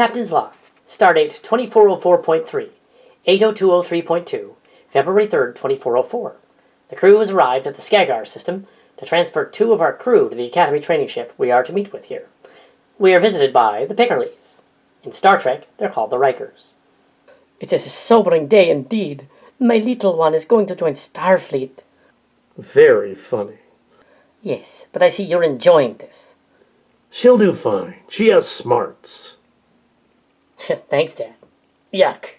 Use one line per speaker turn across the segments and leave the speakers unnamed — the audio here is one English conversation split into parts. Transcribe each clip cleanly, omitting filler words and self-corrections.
Captain's Log. Stardate 2404.3, 80203.2, February 3rd, 2404. The crew has arrived at the Skagar system to transfer 2 of our crew to the Academy training ship we are to meet with here. We are visited by the Picarlies. In Star Trek, they're called the Rikers. It is a sobering day indeed. My little one is going to join Starfleet.
Very funny.
Yes, but I see you're enjoying this.
She'll do fine. She has smarts.
Thanks, Dad. Yuck.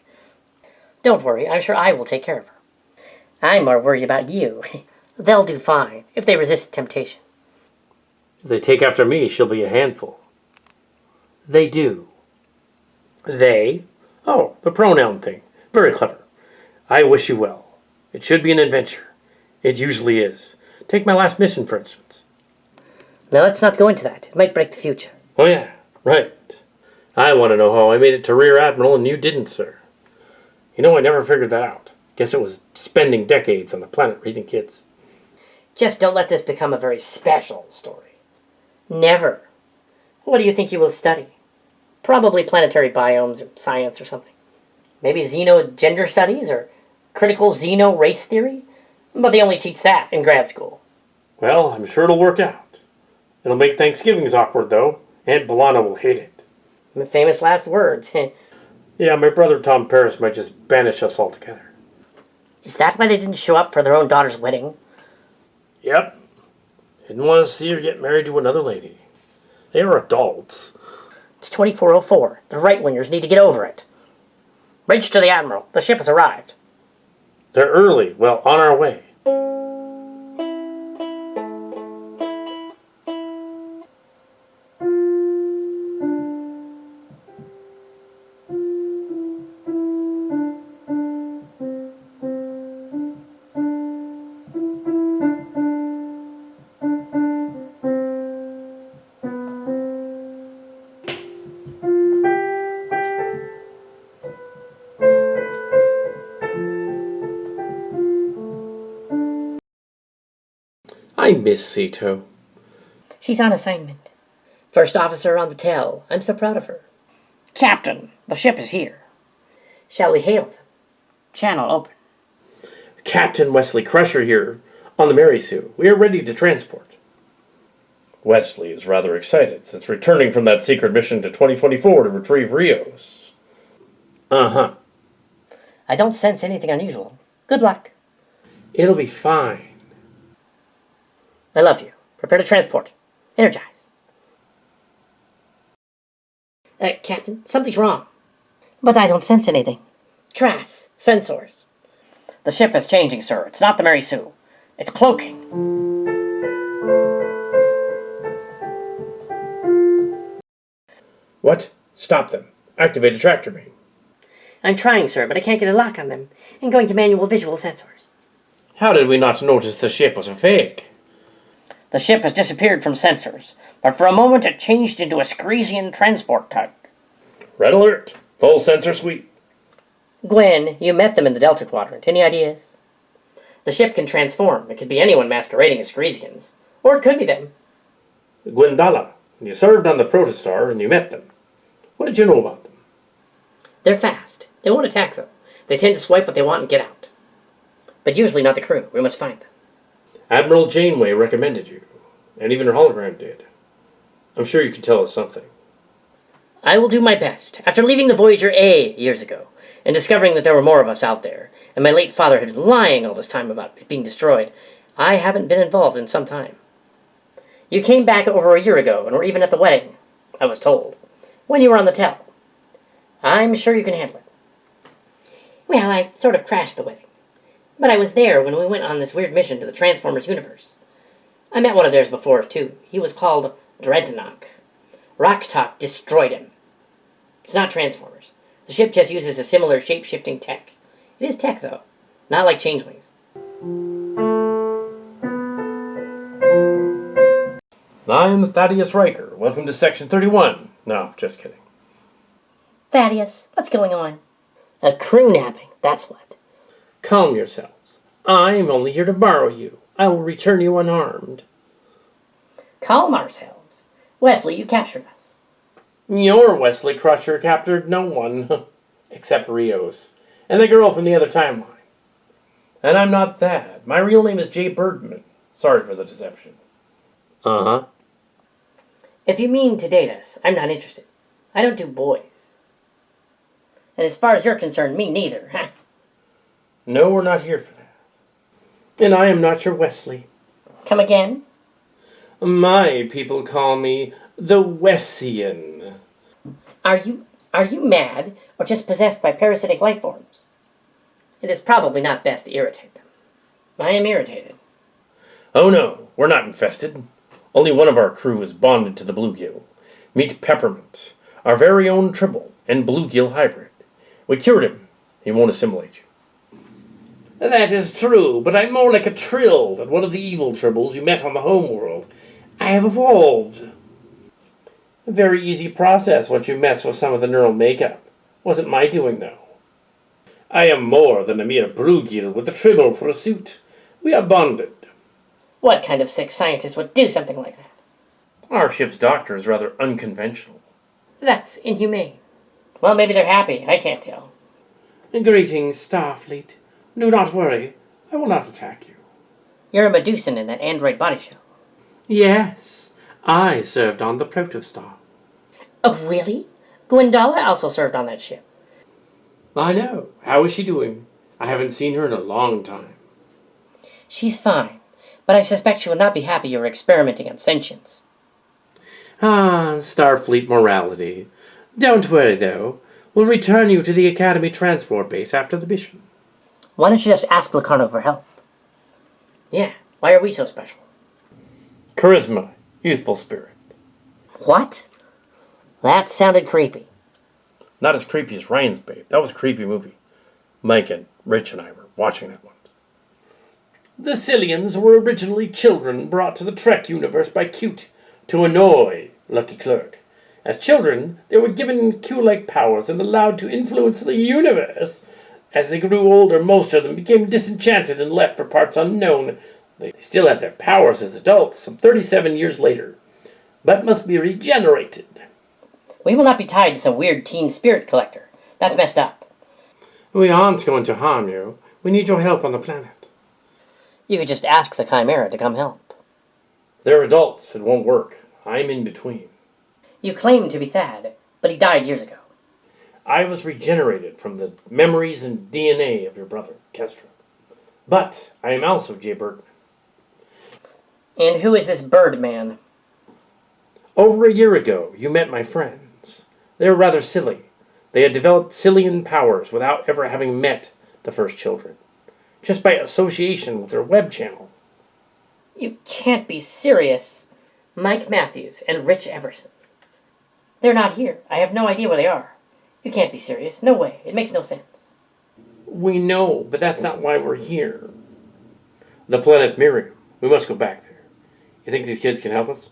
Don't worry, I'm sure I will take care of her. I'm more worried about you. They'll do fine, if they resist temptation.
If they take after me, she'll be a handful.
They do.
They? Oh, the pronoun thing. Very clever. I wish you well. It should be an adventure. It usually is. Take my last mission, for instance.
Now let's not go into that. It might break the future.
Oh yeah, right. I want to know how I made it to Rear Admiral and you didn't, sir. You know, I never figured that out. Guess it was spending decades on the planet raising kids.
Just don't let this become a very special story. Never. What do you think you will study? Probably planetary biomes or science or something. Maybe xeno-gender studies or critical xeno-race theory? But they only teach that in grad school.
Well, I'm sure it'll work out. It'll make Thanksgivings awkward, though. Aunt B'Elanna will hate it.
Famous last words.
Yeah, my brother Tom Paris might just banish us altogether.
Is that why they didn't show up for their own daughter's wedding?
Yep. Didn't want to see her get married to another lady. They are adults.
It's 2404. The right-wingers need to get over it. Bridge to the Admiral. The ship has arrived.
They're early. Well, on our way. I miss Sito.
She's on assignment. First officer on the tell. I'm so proud of her. Captain, the ship is here. Shall we hail them? Channel open.
Captain Wesley Crusher here on the Miri Sue. We are ready to transport. Wesley is rather excited since returning from that secret mission to 2024 to retrieve Rios. Uh-huh.
I don't sense anything unusual. Good luck.
It'll be fine.
I love you. Prepare to transport. Energize. Captain, something's wrong. But I don't sense anything. Trass. Sensors. The ship is changing, sir. It's not the Mary Sue. It's cloaking.
What? Stop them. Activate a tractor beam.
I'm trying, sir, but I can't get a lock on them. I'm going to manual visual sensors.
How did we not notice the ship was a fake?
The ship has disappeared from sensors, but for a moment it changed into a Screesian transport tug.
Red alert. Full sensor sweep.
Gwen, you met them in the Delta Quadrant. Any ideas? The ship can transform. It could be anyone masquerading as Screesians. Or it could be them.
Gwendala. You served on the Protostar and you met them. What did you know about them?
They're fast. They won't attack, though. They tend to swipe what they want and get out. But usually not the crew. We must find them.
Admiral Janeway recommended you, and even her hologram did. I'm sure you can tell us something.
I will do my best. After leaving the Voyager A years ago, and discovering that there were more of us out there, and my late father had been lying all this time about it being destroyed, I haven't been involved in some time. You came back over a year ago, and were even at the wedding, I was told, when you were on the tell. I'm sure you can handle it. Well, I sort of crashed the wedding. But I was there when we went on this weird mission to the Transformers universe. I met one of theirs before, too. He was called Dreadnought. Rocktalk destroyed him. It's not Transformers. The ship just uses a similar shape-shifting tech. It is tech, though. Not like changelings.
I'm Thaddeus Riker. Welcome to Section 31. No, just kidding.
Thaddeus, what's going on? A crew napping, that's what.
Calm yourselves. I'm only here to borrow you. I will return you unharmed.
Calm ourselves. Wesley, you captured us.
Your Wesley Crusher captured no one, except Rios, and the girl from the other timeline. And I'm not that. My real name is Jay Birdman. Sorry for the deception. Uh-huh.
If you mean to date us, I'm not interested. I don't do boys. And as far as you're concerned, me neither.
No, we're not here for that. And I am not your Wesley.
Come again?
My people call me the Wessian.
Are you mad or just possessed by parasitic life forms? It is probably not best to irritate them. I am irritated.
Oh no, we're not infested. Only one of our crew is bonded to the Bluegill. Meet Peppermint, our very own Tribble and Bluegill hybrid. We cured him. He won't assimilate you. That is true, but I'm more like a Trill than one of the evil Tribbles you met on the homeworld. I have evolved. A very easy process once you mess with some of the neural makeup. Wasn't my doing, though. I am more than a mere Bluegill with a Tribble for a suit. We are bonded.
What kind of sick scientist would do something like that?
Our ship's doctor is rather unconventional.
That's inhumane. Well, maybe they're happy. I can't tell.
Greetings, Starfleet. Do not worry. I will not attack you.
You're a Medusan in that android body shell.
Yes, I served on the Protostar.
Oh, really? Gwendala also served on that ship.
I know. How is she doing? I haven't seen her in a long time.
She's fine, but I suspect she will not be happy you're experimenting on sentience.
Ah, Starfleet morality. Don't worry, though. We'll return you to the Academy transport base after the mission.
Why don't you just ask Locarno for help? Yeah, why are we so special?
Charisma, youthful spirit.
What? That sounded creepy.
Not as creepy as Ryan's Babe. That was a creepy movie. Mike and Rich and I were watching that one. The Sillians were originally children brought to the Trek universe by Cute to annoy Lucky Clerk. As children, they were given Q-like powers and allowed to influence the universe. As they grew older, most of them became disenchanted and left for parts unknown. They still had their powers as adults, some 37 years later, but must be regenerated.
We will not be tied to some weird teen spirit collector. That's messed up.
We aren't going to harm you. We need your help on the planet.
You could just ask the Chimera to come help.
They're adults. It won't work. I'm in between.
You claim to be Thad, but he died years ago.
I was regenerated from the memories and DNA of your brother, Kestra. But I am also Jay Birdman.
And who is this Birdman?
Over a year ago, you met my friends. They were rather silly. They had developed Sillian powers without ever having met the first children, just by association with their web channel.
You can't be serious. Mike Matthews and Rich Everson. They're not here. I have no idea where they are. You can't be serious. No way. It makes no sense.
We know, but that's not why we're here. The planet Miri. We must go back there. You think these kids can help us?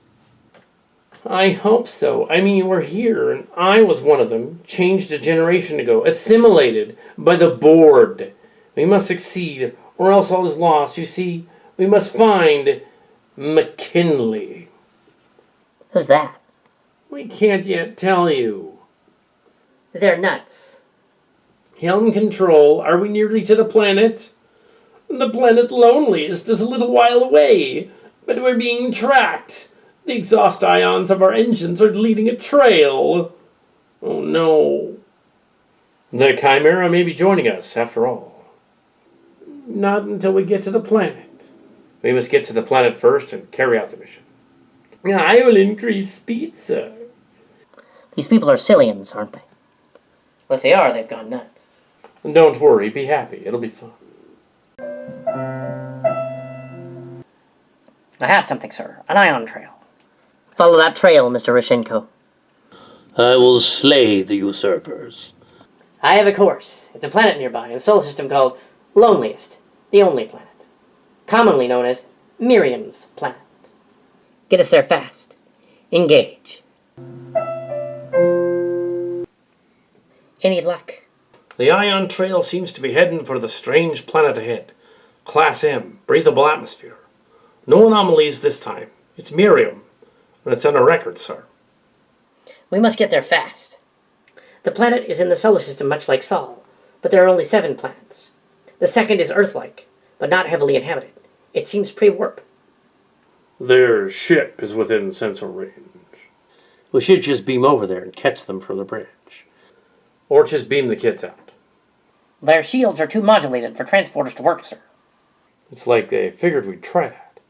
I hope so. I mean, we're here, and I was one of them, changed a generation ago, assimilated by the Borg. We must succeed, or else all is lost. You see, we must find McKinley.
Who's that?
We can't yet tell you.
They're nuts.
Helm control, are we nearly to the planet? The planet Loneliest is a little while away, but we're being tracked. The exhaust ions of our engines are leading a trail. Oh no. The Chimera may be joining us, after all. Not until we get to the planet. We must get to the planet first and carry out the mission. I will increase speed, sir.
These people are Sillians, aren't they? Well, if they are, they've gone nuts.
Don't worry, be happy. It'll be fun.
I have something, sir. An ion trail. Follow that trail, Mr. Rishenko.
I will slay the usurpers.
I have a course. It's a planet nearby in a solar system called Loneliest, the only planet. Commonly known as Miriam's planet. Get us there fast. Engage. Any luck?
The ion trail seems to be heading for the strange planet ahead. Class M, breathable atmosphere. No anomalies this time. It's Miriam, and it's on a record, sir.
We must get there fast. The planet is in the solar system much like Sol, but there are only 7 planets. The second is Earth-like, but not heavily inhabited. It seems pre-warp.
Their ship is within sensor range.
We should just beam over there and catch them from the bridge.
Or just beam the kids out.
Their shields are too modulated for transporters to work, sir.
It's like they figured we'd try that.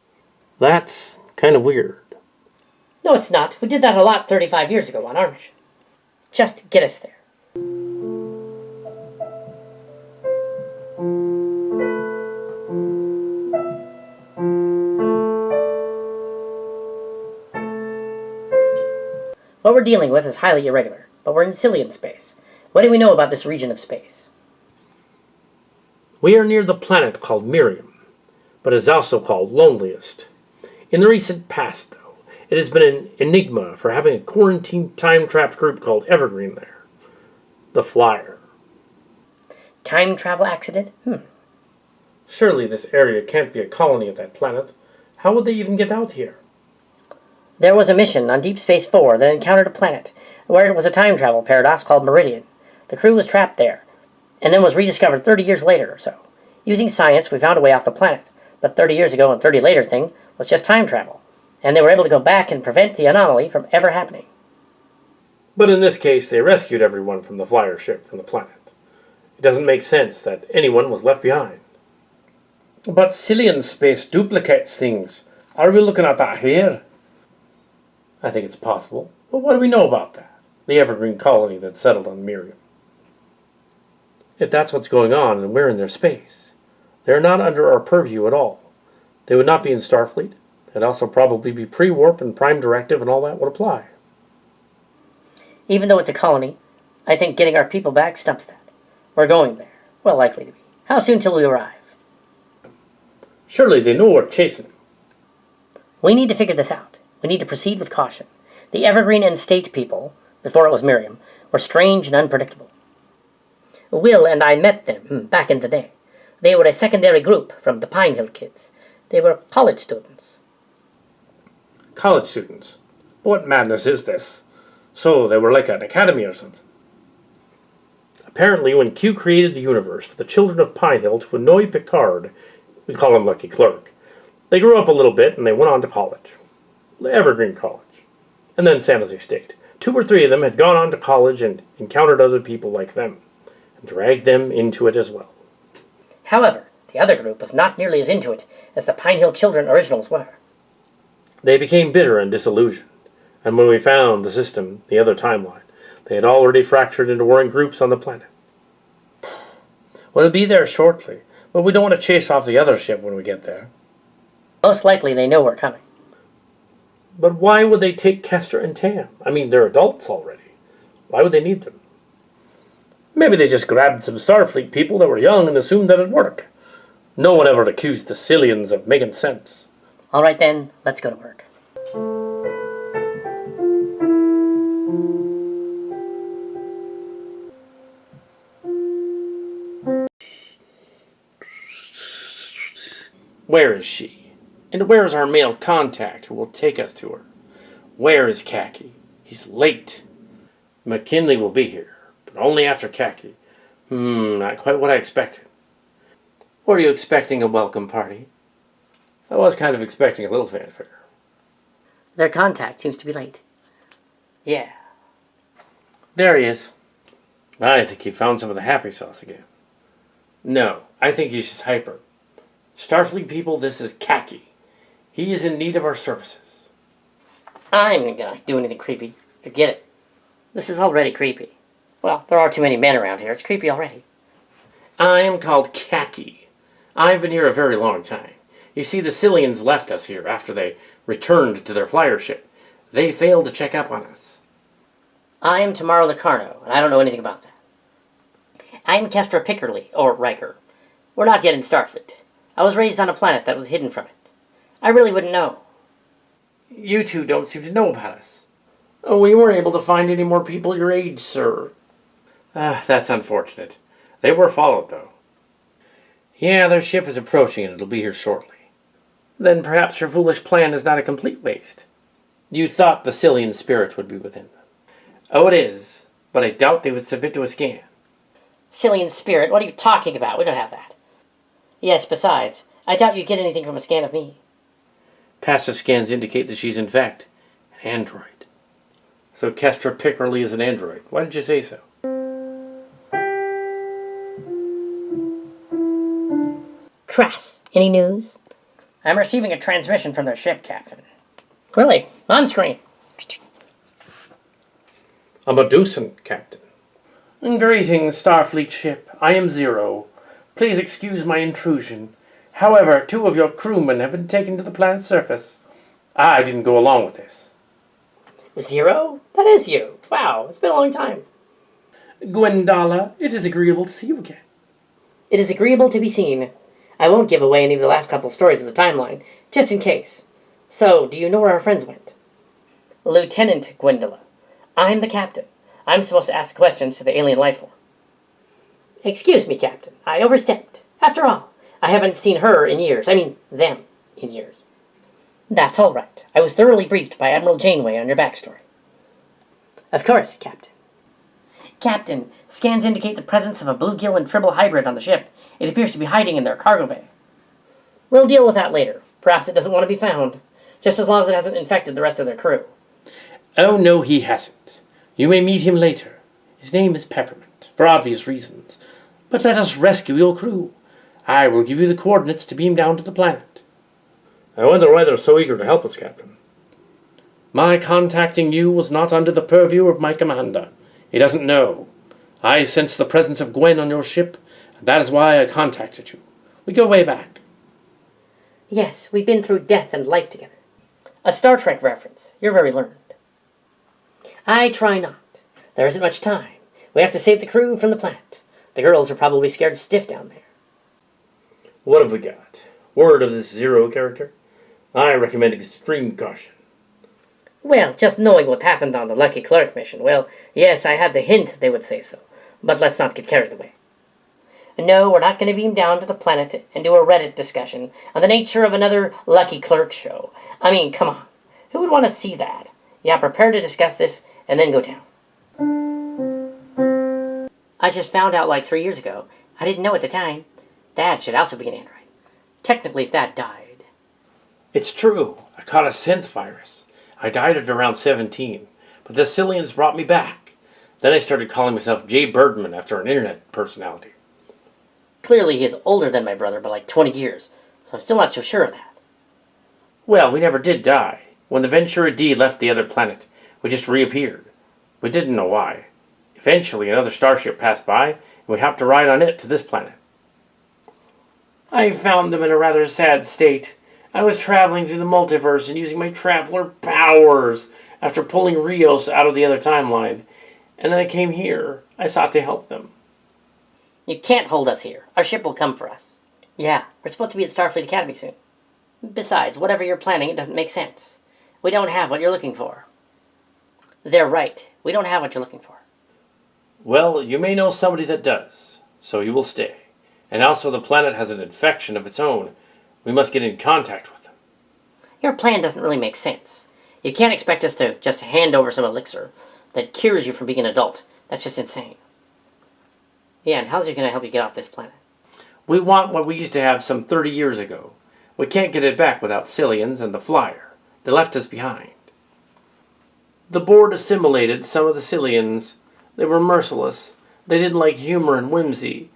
That's kind of weird.
No, it's not. We did that a lot 35 years ago on our mission. Just get us there. What we're dealing with is highly irregular, but we're in Sillian space. What do we know about this region of space?
We are near the planet called Miriam, but is also called Loneliest. In the recent past, though, it has been an enigma for having a quarantined time-trapped group called Evergreen there. The Flyer.
Time travel accident?
Surely this area can't be a colony of that planet. How would they even get out here?
There was a mission on Deep Space 4 that encountered a planet where it was a time travel paradox called Meridian. The crew was trapped there, and then was rediscovered 30 years later or so. Using science, we found a way off the planet. But 30 years ago and 30 later thing was just time travel, and they were able to go back and prevent the anomaly from ever happening.
But in this case, they rescued everyone from the Flyer ship from the planet. It doesn't make sense that anyone was left behind.
But Sillian space duplicates things. Are we looking at that here?
I think it's possible. But what do we know about that? The Evergreen colony that settled on Miriam. If that's what's going on and we're in their space, they're not under our purview at all. They would not be in Starfleet. They'd also probably be pre-warp and prime directive and all that would apply.
Even though it's a colony, I think getting our people back stumps that. We're going there. Well, likely to be. How soon till we arrive?
Surely they know we're chasing them.
We need to figure this out. We need to proceed with caution. The Evergreen and State people, before it was Miriam, were strange and unpredictable. Will and I met them back in the day. They were a secondary group from the Pine Hill kids. They were college students.
College students? What madness is this? So they were like an academy or something. Apparently, when Q created the universe for the children of Pine Hill to annoy Picard, we call him Lucky Clerk, they grew up a little bit and they went on to college. Evergreen College. And then San Jose State. 2 or 3 of them had gone on to college and encountered other people like them, and dragged them into it as well.
However, the other group was not nearly as into it as the Pine Hill Children originals were.
They became bitter and disillusioned, and when we found the system, the other timeline, they had already fractured into warring groups on the planet.
We'll be there shortly, but we don't want to chase off the other ship when we get there.
Most likely they know we're coming.
But why would they take Kestra and Tam? I mean, they're adults already. Why would they need them?
Maybe they just grabbed some Starfleet people that were young and assumed that it'd work. No one ever accused the Sillians of making sense.
All right then, let's go to work.
Where is she? And where is our male contact who will take us to her? Where is Khaki? He's late. McKinley will be here, but only after Khaki. Not quite what I expected. Were you expecting a welcome party? I was kind of expecting a little fanfare.
Their contact seems to be late. Yeah.
There he is. I think he found some of the happy sauce again. No, I think he's just hyper. Starfleet people, this is Khaki. He is in need of our services.
I'm not gonna do anything creepy. Forget it. This is already creepy. Well, there are too many men around here. It's creepy already.
I am called Khaki. I've been here a very long time. You see, the Sillians left us here after they returned to their flyer ship. They failed to check up on us.
I am Tamara Locarno, and I don't know anything about that. I'm Kestra Picard, or Riker. We're not yet in Starfleet. I was raised on a planet that was hidden from it. I really wouldn't know.
You two don't seem to know about us. Oh, we weren't able to find any more people your age, sir. That's unfortunate. They were followed, though. Yeah, their ship is approaching and it'll be here shortly. Then perhaps your foolish plan is not a complete waste. You thought the Sillian spirit would be within them. Oh, it is, but I doubt they would submit to a scan.
Sillian spirit, what are you talking about? We don't have that. Yes, besides, I doubt you get anything from a scan of me.
Passive scans indicate that she's, in fact, an android. So Kestra Picard is an android. Why did you say so?
Crass, any news? I'm receiving a transmission from their ship, Captain. Really? On screen.
I'm a docent, Captain.
Greetings, Starfleet ship. I am Zero. Please excuse my intrusion. However, 2 of your crewmen have been taken to the planet's surface. I didn't go along with this.
Zero? That is you. Wow, it's been a long time.
Gwendala, it is agreeable to see you again.
It is agreeable to be seen. I won't give away any of the last couple stories of the timeline, just in case. So, do you know where our friends went? Lieutenant Gwendala. I'm the captain. I'm supposed to ask questions to the alien life form. Excuse me, Captain. I overstepped. After all, I haven't seen her in years. I mean, them in years. That's all right. I was thoroughly briefed by Admiral Janeway on your backstory. Of course, Captain. Captain, scans indicate the presence of a bluegill and Tribble hybrid on the ship. It appears to be hiding in their cargo bay. We'll deal with that later. Perhaps it doesn't want to be found, just as long as it hasn't infected the rest of their crew.
Oh, no, he hasn't. You may meet him later. His name is Peppermint, for obvious reasons. But let us rescue your crew. I will give you the coordinates to beam down to the planet.
I wonder why they're so eager to help us, Captain.
My contacting you was not under the purview of my commander. He doesn't know. I sensed the presence of Gwen on your ship, and that is why I contacted you. We go way back.
Yes, we've been through death and life together. A Star Trek reference. You're very learned. I try not. There isn't much time. We have to save the crew from the planet. The girls are probably scared stiff down there.
What have we got? Word of this Zero character? I recommend extreme caution.
Well, just knowing what happened on the Lucky Clerk mission, well, yes, I had the hint they would say so. But let's not get carried away. No, we're not going to beam down to the planet and do a Reddit discussion on the nature of another Lucky Clerk show. I mean, come on. Who would want to see that? Yeah, prepare to discuss this and then go down. I just found out like 3 years ago. I didn't know at the time. Dad should also be an android. Technically, Dad died.
It's true. I caught a synth virus. I died at around 17, but the Sillians brought me back. Then I started calling myself Jay Birdman after an internet personality.
Clearly, he is older than my brother by like 20 years, so I'm still not so sure of that.
Well, we never did die. When the Ventura D left the other planet, we just reappeared. We didn't know why. Eventually, another starship passed by, and we hopped to ride on it to this planet. I found them in a rather sad state. I was traveling through the multiverse and using my traveler powers after pulling Rios out of the other timeline. And then I came here. I sought to help them.
You can't hold us here. Our ship will come for us. Yeah, we're supposed to be at Starfleet Academy soon. Besides, whatever you're planning, it doesn't make sense. We don't have what you're looking for. They're right. We don't have what you're looking for.
Well, you may know somebody that does, so you will stay. And also the planet has an infection of its own. We must get in contact with them.
Your plan doesn't really make sense. You can't expect us to just hand over some elixir that cures you from being an adult. That's just insane. Yeah, and how's it going to help you get off this planet?
We want what we used to have some 30 years ago. We can't get it back without Sillians and the Flyer. They left us behind. The board assimilated some of the Sillians. They were merciless. They didn't like humor and whimsy.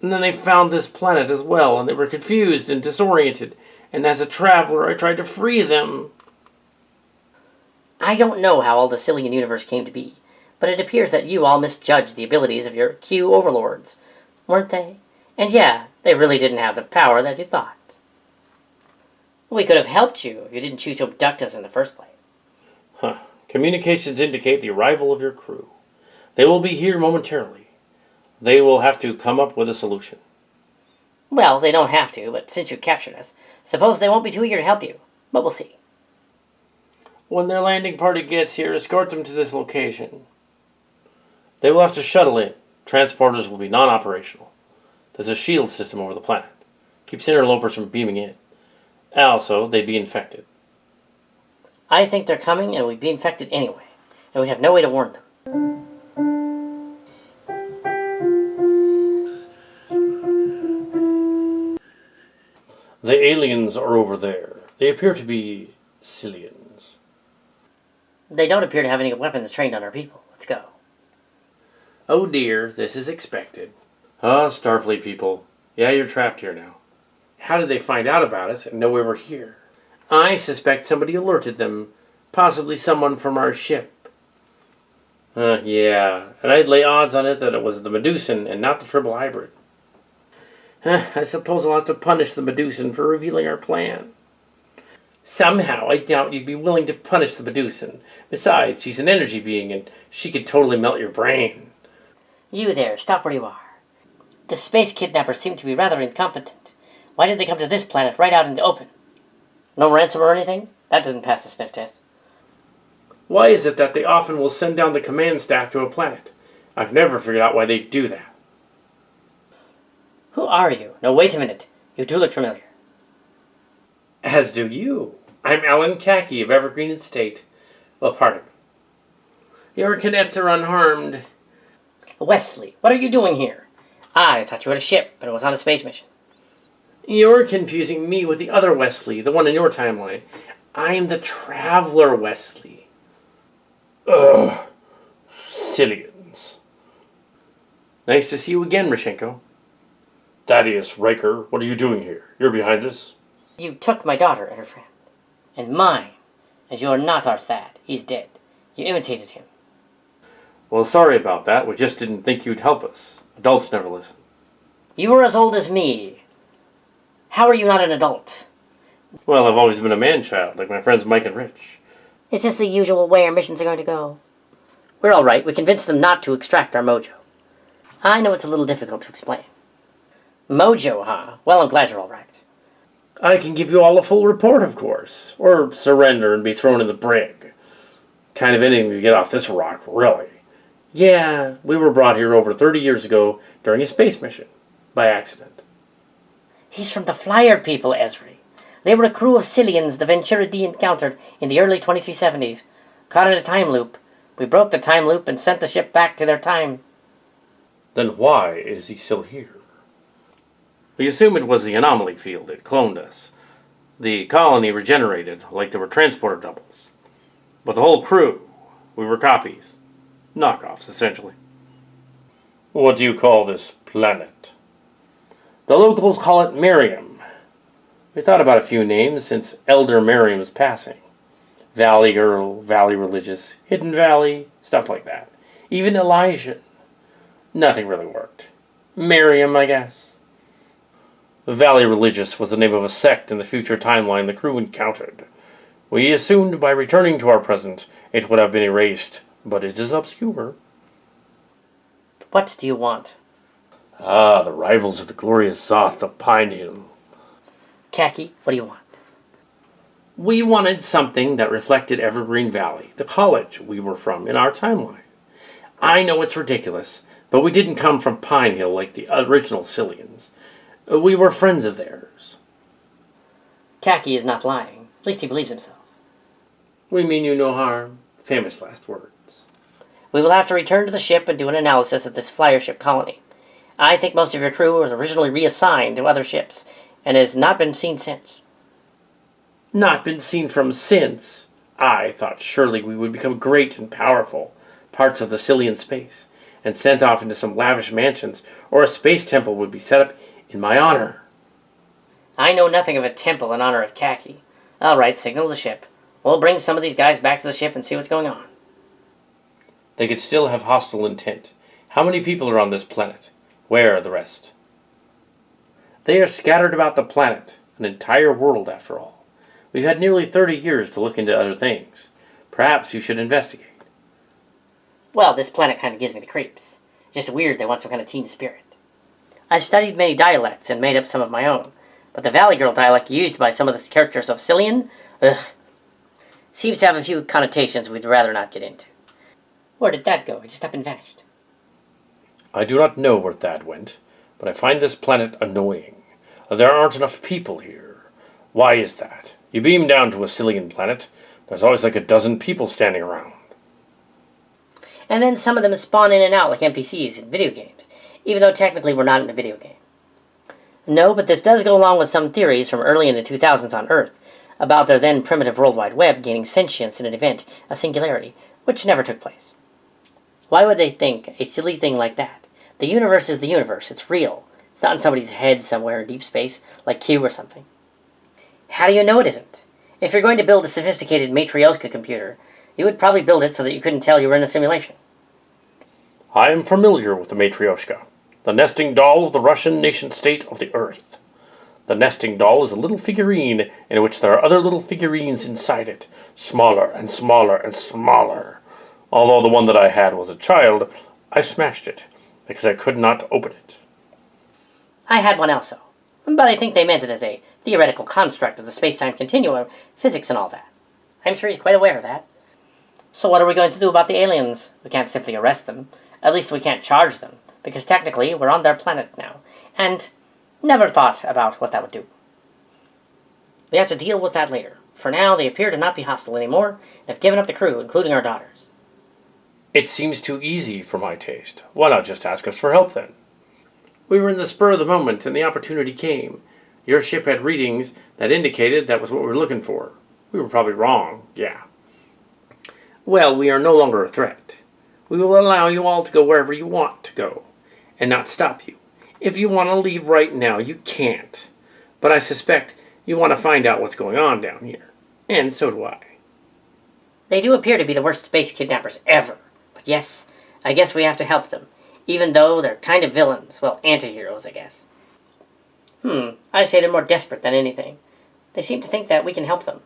And then they found this planet as well, and they were confused and disoriented. And as a traveler, I tried to free them.
I don't know how all the Sillian universe came to be, but it appears that you all misjudged the abilities of your Q overlords, weren't they? And yeah, they really didn't have the power that you thought. We could have helped you if you didn't choose to abduct us in the first place.
Huh. Communications indicate the arrival of your crew. They will be here momentarily. They will have to come up with a solution.
Well, they don't have to, but since you captured us, suppose they won't be too eager to help you. But we'll see.
When their landing party gets here, escort them to this location. They will have to shuttle in. Transporters will be non-operational. There's a shield system over the planet. Keeps interlopers from beaming in. Also, they'd be infected.
I think they're coming and we'd be infected anyway, and we'd have no way to warn them.
aliens are over there. They appear to be Sillians.
They don't appear to have any weapons trained on our people. Let's go.
Oh dear, this is expected. Ah, Starfleet people. Yeah, you're trapped here now. How did they find out about us and know we were here? I suspect somebody alerted them. Possibly someone from our ship. Yeah, and I'd lay odds on it that it was the Medusan and not the Tribble hybrid. I suppose I'll have to punish the Medusan for revealing our plan. Somehow, I doubt you'd be willing to punish the Medusan. Besides, she's an energy being, and she could totally melt your brain.
You there, stop where you are. The space kidnappers seem to be rather incompetent. Why did they come to this planet right out in the open? No ransom or anything? That doesn't pass the sniff test.
Why is it that they often will send down the command staff to a planet? I've never figured out why they do that.
Who are you? No, wait a minute. You do look familiar.
As do you. I'm Alan Khaki of Evergreen Estate. Well, pardon me. Your cadets are unharmed.
Wesley, what are you doing here? I thought you had a ship, but it was on a space mission.
You're confusing me with the other Wesley, the one in your timeline. I'm the Traveler Wesley. Ugh. Sillians. Nice to see you again, Rishenko. Thaddeus, Riker, what are you doing here? You're behind this?
You took my daughter and her friend. And mine. And you're not our Thad. He's dead. You imitated him.
Well, sorry about that. We just didn't think you'd help us. Adults never listen.
You were as old as me. How are you not an adult?
Well, I've always been a man-child, like my friends Mike and Rich.
Is this the usual way our missions are going to go? We're all right. We convinced them not to extract our mojo. I know it's a little difficult to explain. Mojo, huh? Well, I'm glad you're all right.
I can give you all a full report, of course. Or surrender and be thrown in the brig. Kind of anything to get off this rock, really. Yeah, we were brought here over 30 years ago during a space mission. By accident.
He's from the Flyer people, Ezri. They were a crew of Sillians the Ventura D encountered in the early 2370s. Caught in a time loop. We broke the time loop and sent the ship back to their time.
Then why is he still here? We assume it was the anomaly field that cloned us. The colony regenerated like they were transporter doubles. But the whole crew, we were copies. Knockoffs, essentially. What do you call this planet? The locals call it Miriam. We thought about a few names since Elder Miriam's passing. Valley Girl, Valley Religious, Hidden Valley, stuff like that. Even Elijah. Nothing really worked. Miriam, I guess. The Valley Religious was the name of a sect in the future timeline the crew encountered. We assumed by returning to our present it would have been erased, but it is obscure.
What do you want?
Ah, the rivals of the glorious Zoth of Pine Hill.
Khaki, what do you want?
We wanted something that reflected Evergreen Valley, the college we were from in our timeline. I know it's ridiculous, but we didn't come from Pine Hill like the original Sillians. We were friends of theirs.
Khaki is not lying. At least he believes himself.
We mean you no harm. Famous last words.
We will have to return to the ship and do an analysis of this flyer ship colony. I think most of your crew was originally reassigned to other ships, and has not been seen since.
Not been seen from since. I thought surely we would become great and powerful, parts of the Sillian space, and sent off into some lavish mansions, or a space temple would be set up in my honor.
I know nothing of a temple in honor of Khaki. All right, signal the ship. We'll bring some of these guys back to the ship and see what's going on.
They could still have hostile intent. How many people are on this planet? Where are the rest? They are scattered about the planet, an entire world after all. We've had nearly 30 years to look into other things. Perhaps you should investigate.
Well, this planet kind of gives me the creeps. Just weird they want some kind of teen spirit. I've studied many dialects and made up some of my own, but the Valley Girl dialect used by some of the characters of Sillian, seems to have a few connotations we'd rather not get into. Where did that go? It just up and vanished.
I do not know where Thad went, but I find this planet annoying. There aren't enough people here. Why is that? You beam down to a Sillian planet, there's always like a dozen people standing around.
And then some of them spawn in and out like NPCs in video games, even though technically we're not in a video game. No, but this does go along with some theories from early in the 2000s on Earth about their then primitive World Wide Web gaining sentience in an event, a singularity, which never took place. Why would they think a silly thing like that? The universe is the universe. It's real. It's not in somebody's head somewhere in deep space, like Q or something. How do you know it isn't? If you're going to build a sophisticated Matryoshka computer, you would probably build it so that you couldn't tell you were in a simulation.
I am familiar with the Matryoshka, the nesting doll of the Russian nation-state of the Earth. The nesting doll is a little figurine in which there are other little figurines inside it, smaller and smaller and smaller. Although the one that I had was a child, I smashed it, because I could not open it.
I had one also, but I think they meant it as a theoretical construct of the space-time continuum, physics and all that. I'm sure he's quite aware of that. So what are we going to do about the aliens? We can't simply arrest them. At least we can't charge them, because technically we're on their planet now, and never thought about what that would do. We have to deal with that later. For now, they appear to not be hostile anymore, and have given up the crew, including our daughters.
It seems too easy for my taste. Why not just ask us for help then? We were in the spur of the moment, and the opportunity came. Your ship had readings that indicated that was what we were looking for. We were probably wrong, yeah. Well, we are no longer a threat. We will allow you all to go wherever you want to go, and not stop you. If you want to leave right now, you can't. But I suspect you want to find out what's going on down here. And so do I.
They do appear to be the worst space kidnappers ever. But yes, I guess we have to help them. Even though they're kind of villains. Well, anti-heroes, I guess. I say they're more desperate than anything. They seem to think that we can help them.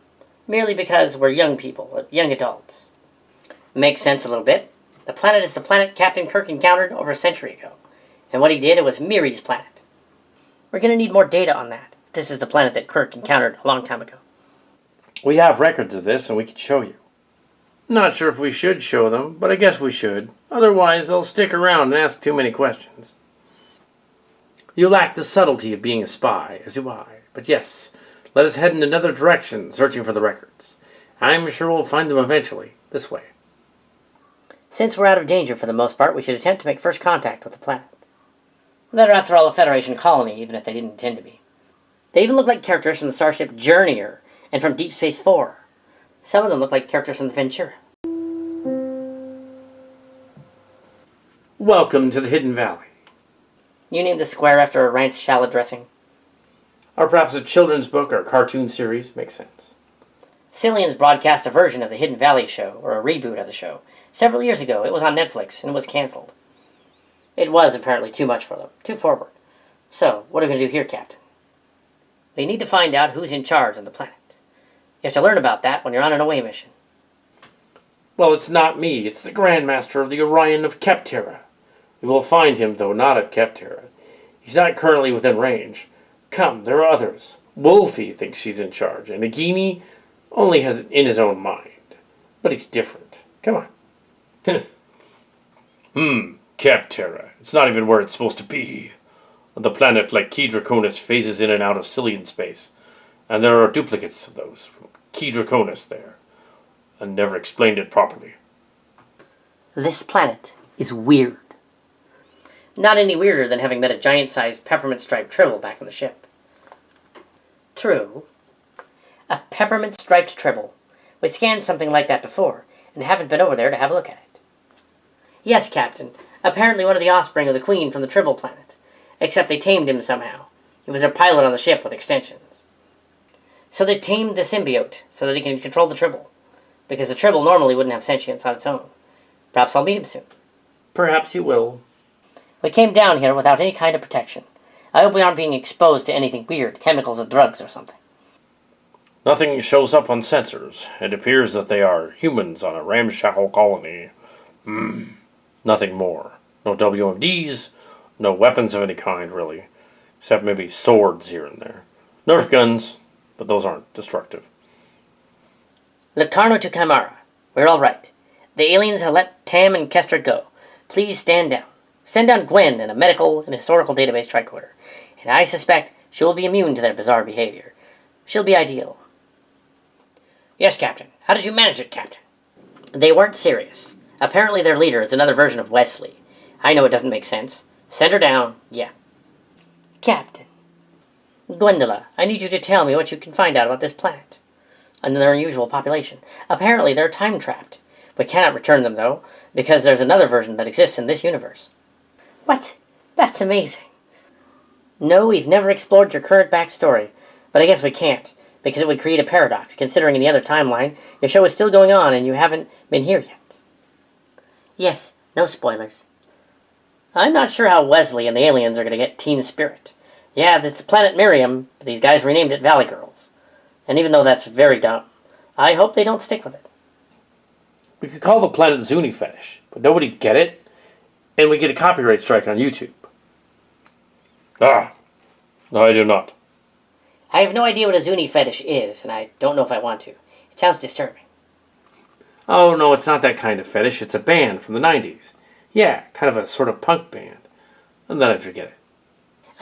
Merely because we're young people, young adults. Makes sense a little bit. The planet is the planet Captain Kirk encountered over a century ago. And what he did, it was Miri's planet. We're going to need more data on that. This is the planet that Kirk encountered a long time ago.
We have records of this, and we can show you. Not sure if we should show them, but I guess we should. Otherwise, they'll stick around and ask too many questions. You lack the subtlety of being a spy, as do I. But yes, let us head in another direction, searching for the records. I'm sure we'll find them eventually, this way.
Since we're out of danger for the most part, we should attempt to make first contact with the planet. They're after all a Federation colony, even if they didn't intend to be. They even look like characters from the Starship Journeyer and from Deep Space 4. Some of them look like characters from the Ventura.
Welcome to the Hidden Valley.
You named the square after a ranch salad dressing.
Or perhaps a children's book or cartoon series. Makes sense.
Sillians broadcast a version of the Hidden Valley show, or a reboot of the show. Several years ago, it was on Netflix, and it was cancelled. It was apparently too much for them, too forward. So, what are we going to do here, Captain? We need to find out who's in charge on the planet. You have to learn about that when you're on an away mission.
Well, it's not me. It's the Grandmaster of the Orion of Keptera. We will find him, though not at Keptera. He's not currently within range. Come, there are others. Wolfie thinks she's in charge, and Nagini only has it in his own mind. But he's different. Come on. Keptera. It's not even where it's supposed to be. The planet like Key-Draconis phases in and out of Sillian space, and there are duplicates of those from Key-Draconis there. I never explained it properly.
This planet is weird. Not any weirder than having met a giant-sized peppermint-striped Tribble back on the ship. True. A peppermint-striped Tribble. We scanned something like that before, and haven't been over there to have a look at it. Yes, Captain. Apparently one of the offspring of the Queen from the Tribble planet. Except they tamed him somehow. He was their pilot on the ship with extensions. So they tamed the symbiote so that he can control the Tribble. Because the Tribble normally wouldn't have sentience on its own. Perhaps I'll meet him soon.
Perhaps you will.
We came down here without any kind of protection. I hope we aren't being exposed to anything weird, chemicals or drugs or something.
Nothing shows up on sensors. It appears that they are humans on a ramshackle colony. Nothing more. No WMDs, no weapons of any kind, really. Except maybe swords here and there. Nerf guns, but those aren't destructive.
Locarno to Chimera. We're all right. The aliens have let Tam and Kestra go. Please stand down. Send down Gwen in a medical and historical database tricorder. And I suspect she will be immune to their bizarre behavior. She'll be ideal. Yes, Captain. How did you manage it, Captain? They weren't serious. Apparently their leader is another version of Wesley. I know it doesn't make sense. Send her down, yeah. Captain, Gwendala, I need you to tell me what you can find out about this planet and their unusual population. Apparently, they're time-trapped. We cannot return them, though, because there's another version that exists in this universe. What? That's amazing. No, we've never explored your current backstory, but I guess we can't, because it would create a paradox, considering in the other timeline, your show is still going on and you haven't been here yet. Yes, no spoilers. I'm not sure how Wesley and the aliens are going to get Teen Spirit. Yeah, it's the planet Miriam, but these guys renamed it Valley Girls. And even though that's very dumb, I hope they don't stick with it.
We could call the planet Zuni Fetish, but nobody'd get it, and we get a copyright strike on YouTube. Ah, no, I do not.
I have no idea what a Zuni fetish is, and I don't know if I want to. It sounds disturbing.
Oh, no, it's not that kind of fetish. It's a band from the 90s. Yeah, kind of a sort of punk band. And then I forget it.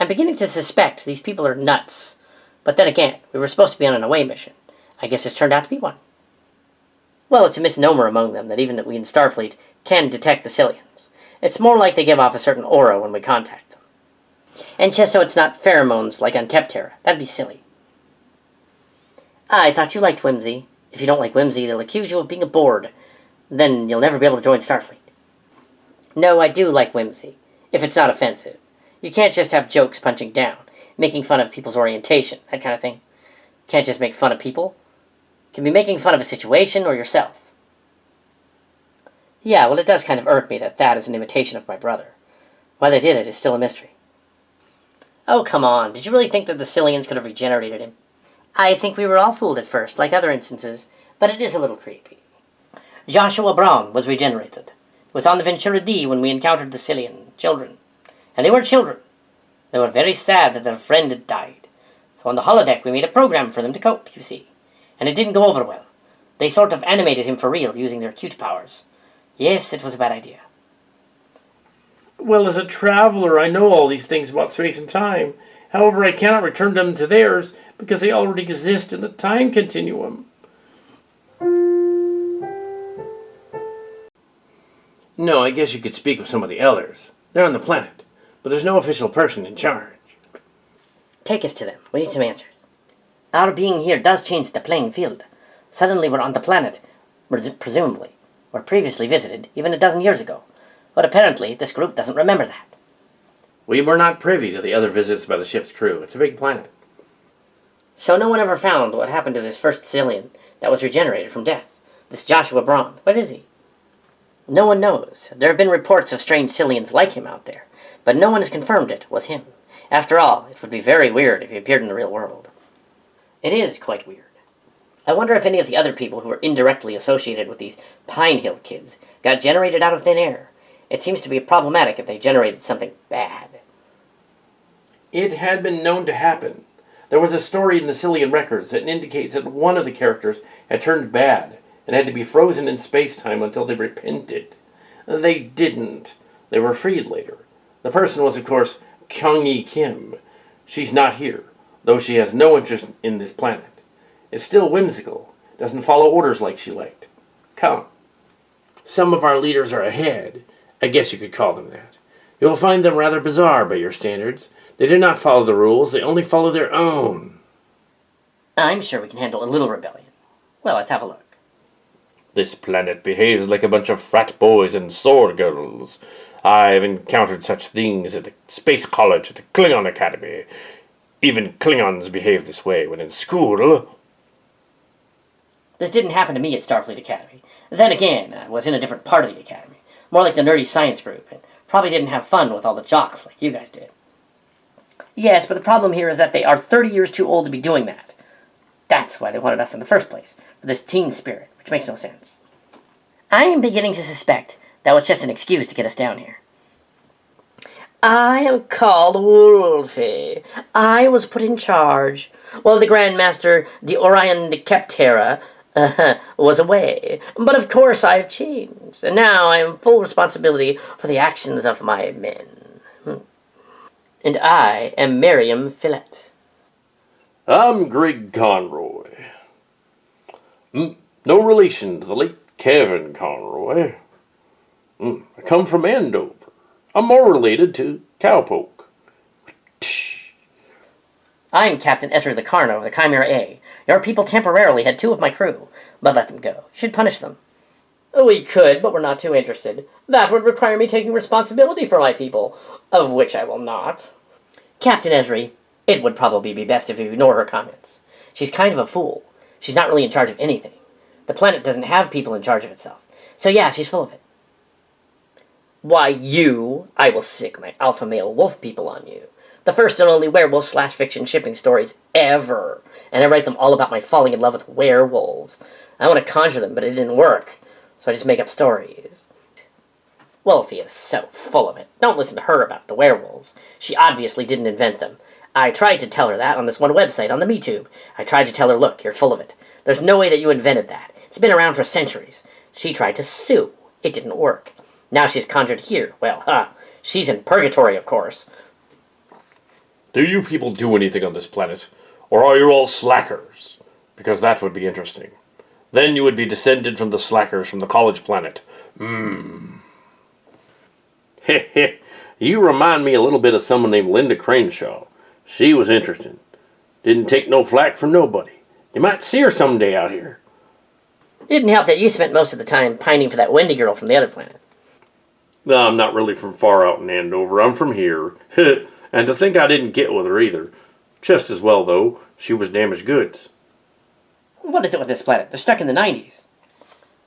I'm beginning to suspect these people are nuts. But then again, we were supposed to be on an away mission. I guess it's turned out to be one. Well, it's a misnomer among them that even that we in Starfleet can detect the Sillians. It's more like they give off a certain aura when we contact them. And just so it's not pheromones like on Kestra. That'd be silly. I thought you liked whimsy. If you don't like whimsy, they'll accuse you of being a bored. Then you'll never be able to join Starfleet. No, I do like whimsy, if it's not offensive. You can't just have jokes punching down, making fun of people's orientation, that kind of thing. Can't just make fun of people. Can be making fun of a situation or yourself. Yeah, well, it does kind of irk me that is an imitation of my brother. Why they did it is still a mystery. Oh, come on. Did you really think that the Sillians could have regenerated him? I think we were all fooled at first, like other instances, but it is a little creepy. Joshua Braun was regenerated. It was on the Ventura D when we encountered the Sillian children. And they were children. They were very sad that their friend had died. So on the holodeck we made a program for them to cope, you see. And it didn't go over well. They sort of animated him for real, using their cute powers. Yes, it was a bad idea.
Well, as a traveler, I know all these things about space and time. However, I cannot return them to theirs because they already exist in the time continuum. No, I guess you could speak with some of the elders. They're on the planet, but there's no official person in charge.
Take us to them. We need some answers. Our being here does change the playing field. Suddenly we're on the planet, presumably, or previously visited, even a dozen years ago. But apparently, this group doesn't remember that.
We were not privy to the other visits by the ship's crew. It's a big planet.
So no one ever found what happened to this first Sillian that was regenerated from death. This Joshua Braun. What is he? No one knows. There have been reports of strange Sillians like him out there, but no one has confirmed it was him. After all, it would be very weird if he appeared in the real world. It is quite weird. I wonder if any of the other people who were indirectly associated with these Pine Hill kids got generated out of thin air. It seems to be problematic if they generated something bad.
It had been known to happen. There was a story in the Sillian records that indicates that one of the characters had turned bad and had to be frozen in space-time until they repented. They didn't. They were freed later. The person was, of course, Kyung-Yi Kim. She's not here, though she has no interest in this planet. It's still whimsical. Doesn't follow orders like she liked. Come. Some of our leaders are ahead. I guess you could call them that. You'll find them rather bizarre by your standards. They do not follow the rules. They only follow their own.
I'm sure we can handle a little rebellion. Well, let's have a look.
This planet behaves like a bunch of frat boys and sword girls. I've encountered such things at the Space College, at the Klingon Academy. Even Klingons behave this way when in school.
This didn't happen to me at Starfleet Academy. Then again, I was in a different part of the Academy. More like the nerdy science group, and probably didn't have fun with all the jocks like you guys did. Yes, but the problem here is that they are 30 years too old to be doing that. That's why they wanted us in the first place, for this teen spirit, which makes no sense. I am beginning to suspect that was just an excuse to get us down here. I am called Wolfie. I was put in charge while the Grand Master, the Orion de Keptera, was away. But of course I have changed, and now I am full responsibility for the actions of my men. And I am Miriam Fillet.
I'm Greg Conroy. No relation to the late Kevin Conroy. I come from Andover. I'm more related to Cowpoke.
I'm Captain Ezri Locarno of the Chimera A. Your people temporarily had 2 of my crew, but let them go. You should punish them. We could, but we're not too interested. That would require me taking responsibility for my people, of which I will not. Captain Ezri, it would probably be best if you ignore her comments. She's kind of a fool. She's not really in charge of anything. The planet doesn't have people in charge of itself. So yeah, she's full of it. Why, I will sick my alpha male wolf people on you. The first and only werewolf/fiction shipping stories ever. And I write them all about my falling in love with werewolves. I want to conjure them, but it didn't work. So I just make up stories. Wolfie is so full of it. Don't listen to her about the werewolves. She obviously didn't invent them. I tried to tell her that on this one website on the MeTube. I tried to tell her, look, you're full of it. There's no way that you invented that. It's been around for centuries. She tried to sue. It didn't work. Now she's conjured here. Well, she's in purgatory, of course.
Do you people do anything on this planet? Or are you all slackers? Because that would be interesting. Then you would be descended from the slackers from the college planet.
You remind me a little bit of someone named Linda Craneshaw. She was interesting. Didn't take no flack from nobody. You might see her someday out here.
It didn't help that you spent most of the time pining for that Wendy girl from the other planet.
No, I'm not really from far out in Andover. I'm from here. And to think I didn't get with her either. Just as well, though. She was damaged goods.
What is it with this planet? They're stuck in the 90s.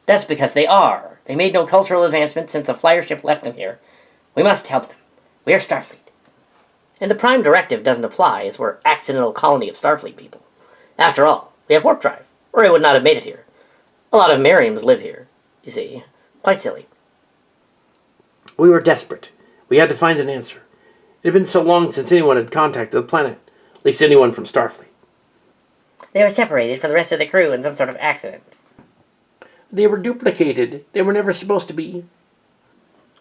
That's because they are. They made no cultural advancement since the flyer ship left them here. We must help them. We are Starfleet. And the Prime Directive doesn't apply, as we're accidental colony of Starfleet people. After all, we have warp drive, or I would not have made it here. A lot of Miriams live here, you see. Quite silly.
We were desperate. We had to find an answer. It had been so long since anyone had contacted the planet. At least anyone from Starfleet.
They were separated from the rest of the crew in some sort of accident.
They were duplicated. They were never supposed to be.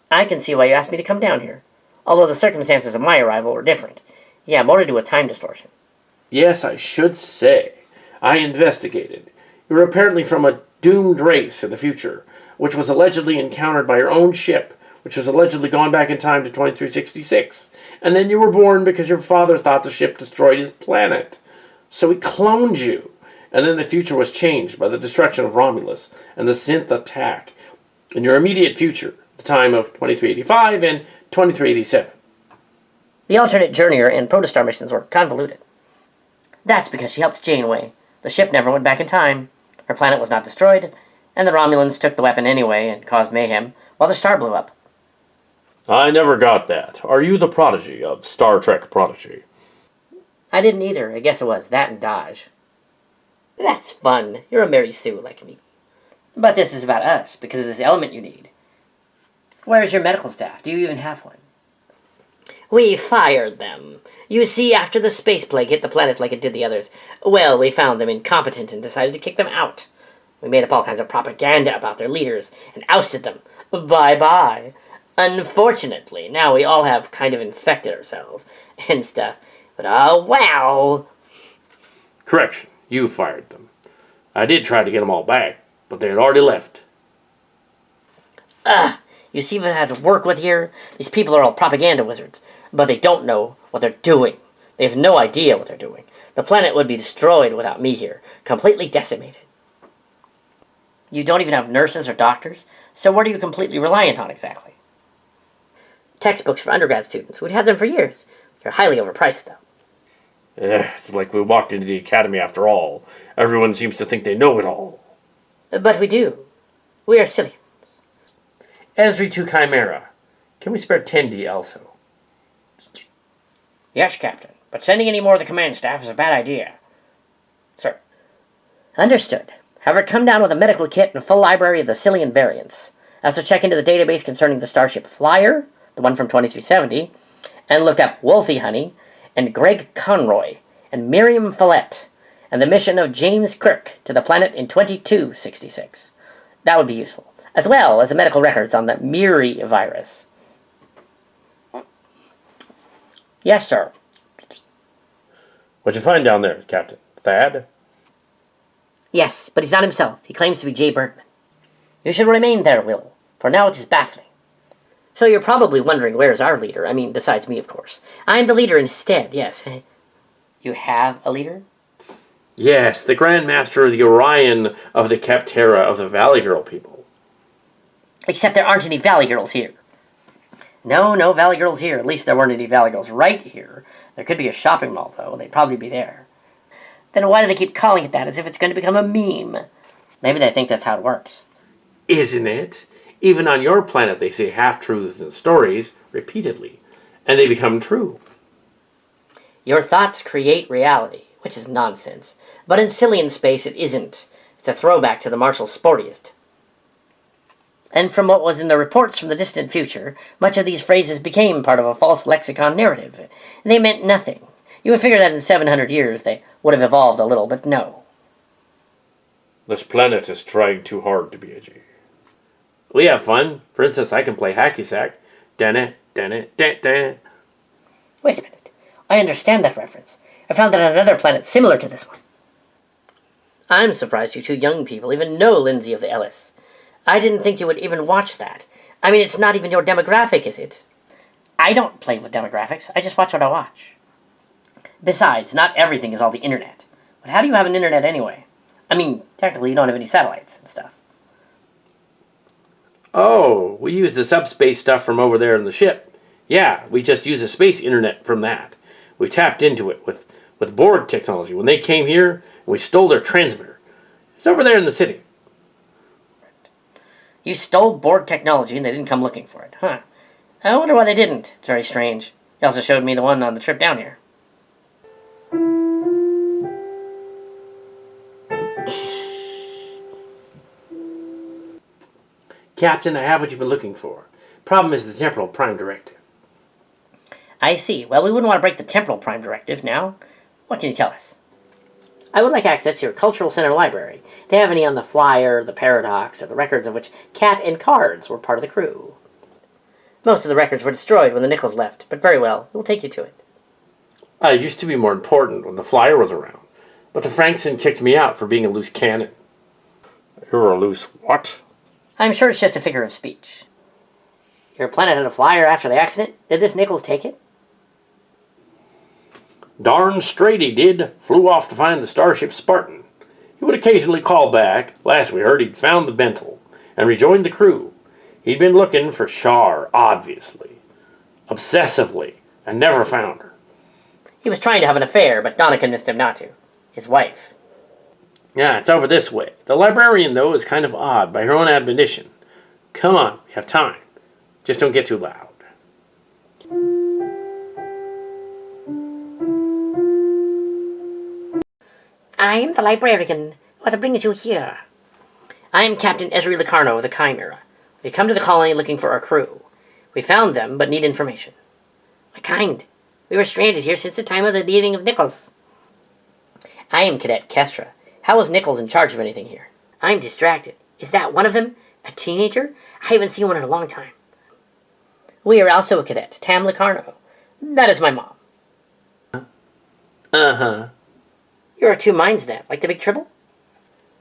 I can see why you asked me to come down here. Although the circumstances of my arrival were different. Yeah, more to do with time distortion.
Yes, I should say. I investigated. You were apparently from a doomed race in the future, which was allegedly encountered by your own ship, which was allegedly gone back in time to 2366. And then you were born because your father thought the ship destroyed his planet. So he cloned you. And then the future was changed by the destruction of Romulus and the synth attack. In your immediate future, the time of 2385 and 2387.
The alternate Journeyer and Protostar missions were convoluted. That's because she helped Janeway. The ship never went back in time. Her planet was not destroyed, and the Romulans took the weapon anyway and caused mayhem while the star blew up.
I never got that. Are you the Prodigy of Star Trek Prodigy?
I didn't either. I guess it was that and Dodge. That's fun. You're a Mary Sue like me. But this is about us, because of this element you need. Where's your medical staff? Do you even have one? We fired them. You see, after the space plague hit the planet like it did the others, well, we found them incompetent and decided to kick them out. We made up all kinds of propaganda about their leaders and ousted them. Bye-bye. Unfortunately, now we all have kind of infected ourselves and stuff. But oh wow!
Correction, you fired them. I did try to get them all back, but they had already left.
You see what I have to work with here? These people are all propaganda wizards, but they don't know what they're doing. They have no idea what they're doing. The planet would be destroyed without me here, completely decimated. You don't even have nurses or doctors, so what are you completely reliant on exactly? Textbooks for undergrad students. We'd had them for years. They're highly overpriced, though.
It's like we walked into the academy after all. Everyone seems to think they know it all.
But we do. We are Sillians.
Ezri to Chimera. Can we spare Tendi also?
Yes, Captain. But sending any more of the command staff is a bad idea. Sir. Understood. Have her come down with a medical kit and a full library of the Sillian variants. Also check into the database concerning the Starship Flyer, the one from 2370, and look up Wolfie Honey, and Greg Conroy, and Miriam Follett, and the mission of James Kirk to the planet in 2266. That would be useful, as well as the medical records on the Miri virus. Yes, sir.
What'd you find down there, Captain? Thad?
Yes, but he's not himself. He claims to be Jay Bergman. You should remain there, Will, for now it is baffling. So you're probably wondering where's our leader. I mean, besides me, of course. I'm the leader instead, yes. You have a leader?
Yes, the Grand Master of the Orion of the Captera of the Valley Girl people.
Except there aren't any Valley Girls here. No Valley Girls here. At least there weren't any Valley Girls right here. There could be a shopping mall, though. They'd probably be there. Then why do they keep calling it that as if it's going to become a meme? Maybe they think that's how it works.
Isn't it? Even on your planet they say half-truths and stories repeatedly, and they become true.
Your thoughts create reality, which is nonsense. But in Sillian space it isn't. It's a throwback to the Marshall Sportiest. And from what was in the reports from the distant future, much of these phrases became part of a false lexicon narrative. They meant nothing. You would figure that in 700 years they would have evolved a little, but no.
This planet is trying too hard to be edgy. We have fun. For instance, I can play hacky sack. Dan-it, dan-it, dan-dan.
Wait a minute. I understand that reference. I found that on another planet similar to this one. I'm surprised you two young people even know Lindsay of the Ellis. I didn't think you would even watch that. I mean, it's not even your demographic, is it? I don't play with demographics. I just watch what I watch. Besides, not everything is all the internet. But how do you have an internet anyway? I mean, technically you don't have any satellites and stuff.
Oh, we use the subspace stuff from over there in the ship. Yeah, we just use the space internet from that. We tapped into it with Borg technology. When they came here, we stole their transmitter. It's over there in the city.
You stole Borg technology and they didn't come looking for it, huh? I wonder why they didn't. It's very strange. You also showed me the one on the trip down here.
Captain, I have what you've been looking for. Problem is the Temporal Prime Directive.
I see. Well, we wouldn't want to break the Temporal Prime Directive now. What can you tell us? I would like access to your Cultural Center library. Do you have any on the Flyer, the Paradox, or the records of which Cat and Cards were part of the crew? Most of the records were destroyed when the Nichols left, but very well, we'll take you to it.
I used to be more important when the Flyer was around, but the Frankson kicked me out for being a loose cannon. You're a loose what?
I'm sure it's just a figure of speech. Your planet had a Flyer after the accident? Did this Nichols take it?
Darn straight he did. Flew off to find the Starship Spartan. He would occasionally call back. Last we heard he'd found the Bentel and rejoined the crew. He'd been looking for Char, obviously. Obsessively, and never found her.
He was trying to have an affair, but Donna convinced him not to. His wife.
Yeah, it's over this way. The librarian, though, is kind of odd by her own admonition. Come on, we have time. Just don't get too loud.
I'm the librarian. What brings you here? I'm Captain Ezri Locarno of the Chimera. We come to the colony looking for our crew. We found them, but need information. What kind? We were stranded here since the time of the leaving of Nichols. I am Cadet Kestra. How was Nichols in charge of anything here? I'm distracted. Is that one of them? A teenager? I haven't seen one in a long time. We are also a cadet, Tam Locarno. That is my mom.
Uh-huh.
You're two minds then, like the big Tribble?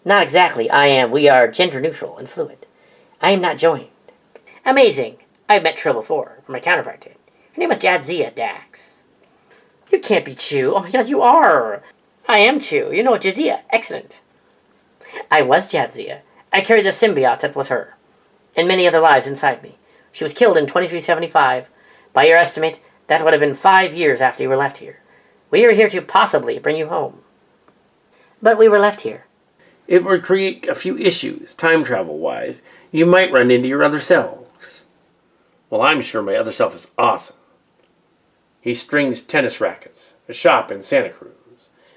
Not exactly. We are gender neutral and fluid. I am not joined. Amazing. I've met Tribble before, or my counterpart did. Her name was Jadzia Dax. You can't be Chew. Oh my god, you are. I am Chew. You know Jadzia. Excellent. I was Jadzia. I carried the symbiote that was her, and many other lives inside me. She was killed in 2375. By your estimate, that would have been 5 years after you were left here. We are here to possibly bring you home. But we were left here.
It would create a few issues, time travel-wise. You might run into your other selves. Well, I'm sure my other self is awesome. He strings tennis rackets, a shop in Santa Cruz.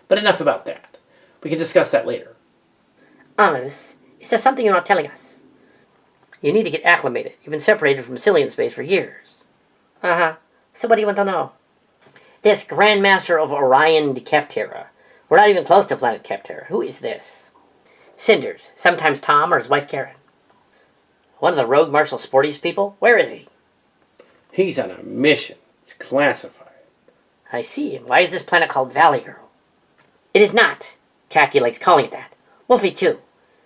But enough about that. We can discuss that later.
Honest, is there something you're not telling us? You need to get acclimated. You've been separated from Sillian space for years. Uh-huh. So what do you want to know? This Grand Master of Orion de Captera. We're not even close to planet Captera. Who is this? Cinders. Sometimes Tom or his wife Karen. One of the rogue Marshall Sporties people? Where is he?
He's on a mission. It's classified.
I see. Why is this planet called Valley Girl? It is not. Khaki likes calling it that. Wolfie too.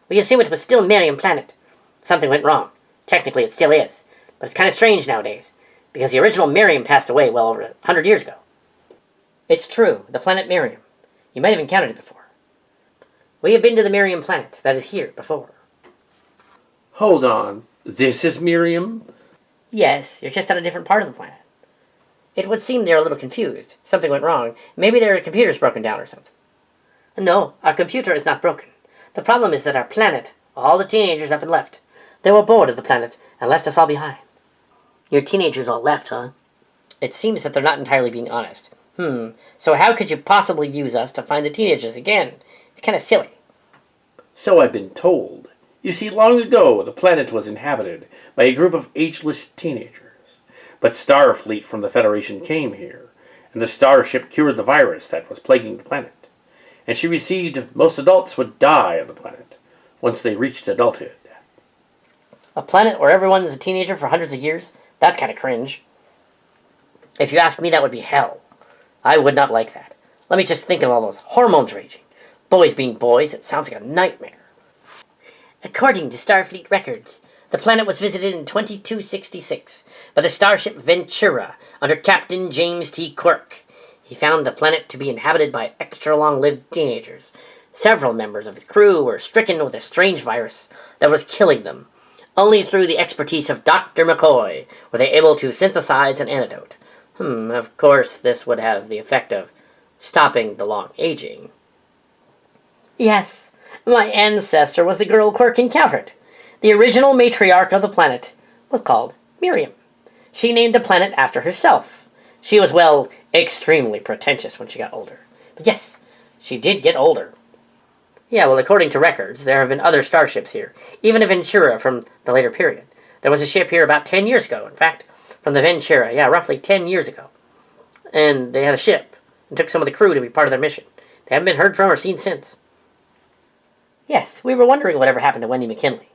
We assume it was still Miriam planet. Something went wrong. Technically it still is. But it's kind of strange nowadays. Because the original Miriam passed away well over 100 years ago. It's true, the planet Miriam. You might have encountered it before. We have been to the Miriam planet that is here before.
Hold on. This is Miriam?
Yes, you're just on a different part of the planet. It would seem they're a little confused. Something went wrong. Maybe their computer's broken down or something. No, our computer is not broken. The problem is that our planet, all the teenagers up and left. They were bored of the planet and left us all behind. Your teenagers all left, huh? It seems that they're not entirely being honest. So how could you possibly use us to find the teenagers again? It's kind of silly.
So I've been told. You see, long ago, the planet was inhabited by a group of ageless teenagers. But Starfleet from the Federation came here, and the Starship cured the virus that was plaguing the planet. And she received most adults would die on the planet once they reached adulthood.
A planet where everyone is a teenager for hundreds of years? That's kind of cringe. If you ask me, that would be hell. I would not like that. Let me just think of all those hormones raging. Boys being boys, it sounds like a nightmare. According to Starfleet records, the planet was visited in 2266 by the starship Ventura under Captain James T. Quirk. He found the planet to be inhabited by extra-long-lived teenagers. Several members of his crew were stricken with a strange virus that was killing them. Only through the expertise of Dr. McCoy were they able to synthesize an antidote. Of course, this would have the effect of stopping the long aging. Yes, my ancestor was the girl Quirk encountered. The original matriarch of the planet was called Miriam. She named the planet after herself. She was, well, extremely pretentious when she got older. But yes, she did get older. Yeah, well, according to records, there have been other starships here, even a Ventura from the later period. There was a ship here about 10 years ago, in fact, from the Ventura, roughly 10 years ago. And they had a ship, and took some of the crew to be part of their mission. They haven't been heard from or seen since. Yes, we were wondering whatever happened to Wendy McKinley.